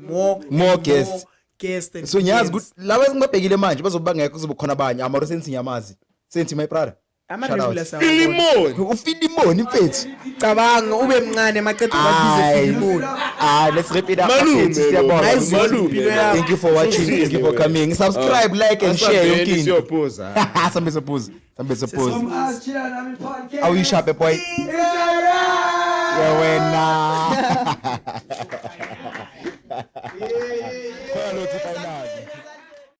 more guests. guests and So ngiyazi guests. ukuthi laba esingibabhekile manje bazobe bangekho kuzobe khona abanye amaro senthi ngiyamazi. Senthi my brother. Ama-regulars awabona. Filimon. Ufilimoni mfethu. Cabanga ube mncane maqeda babize Aye. Filimoni. Let's wrap it up. Malume, mfethu, siyabonga. Nice Malume. Thank you for watching. Thank you for coming. Subscribe, like and share yonke into. Siyophuza. Sambe suppose. How you sharp boy? Yeah, wena. Khona lo thi final.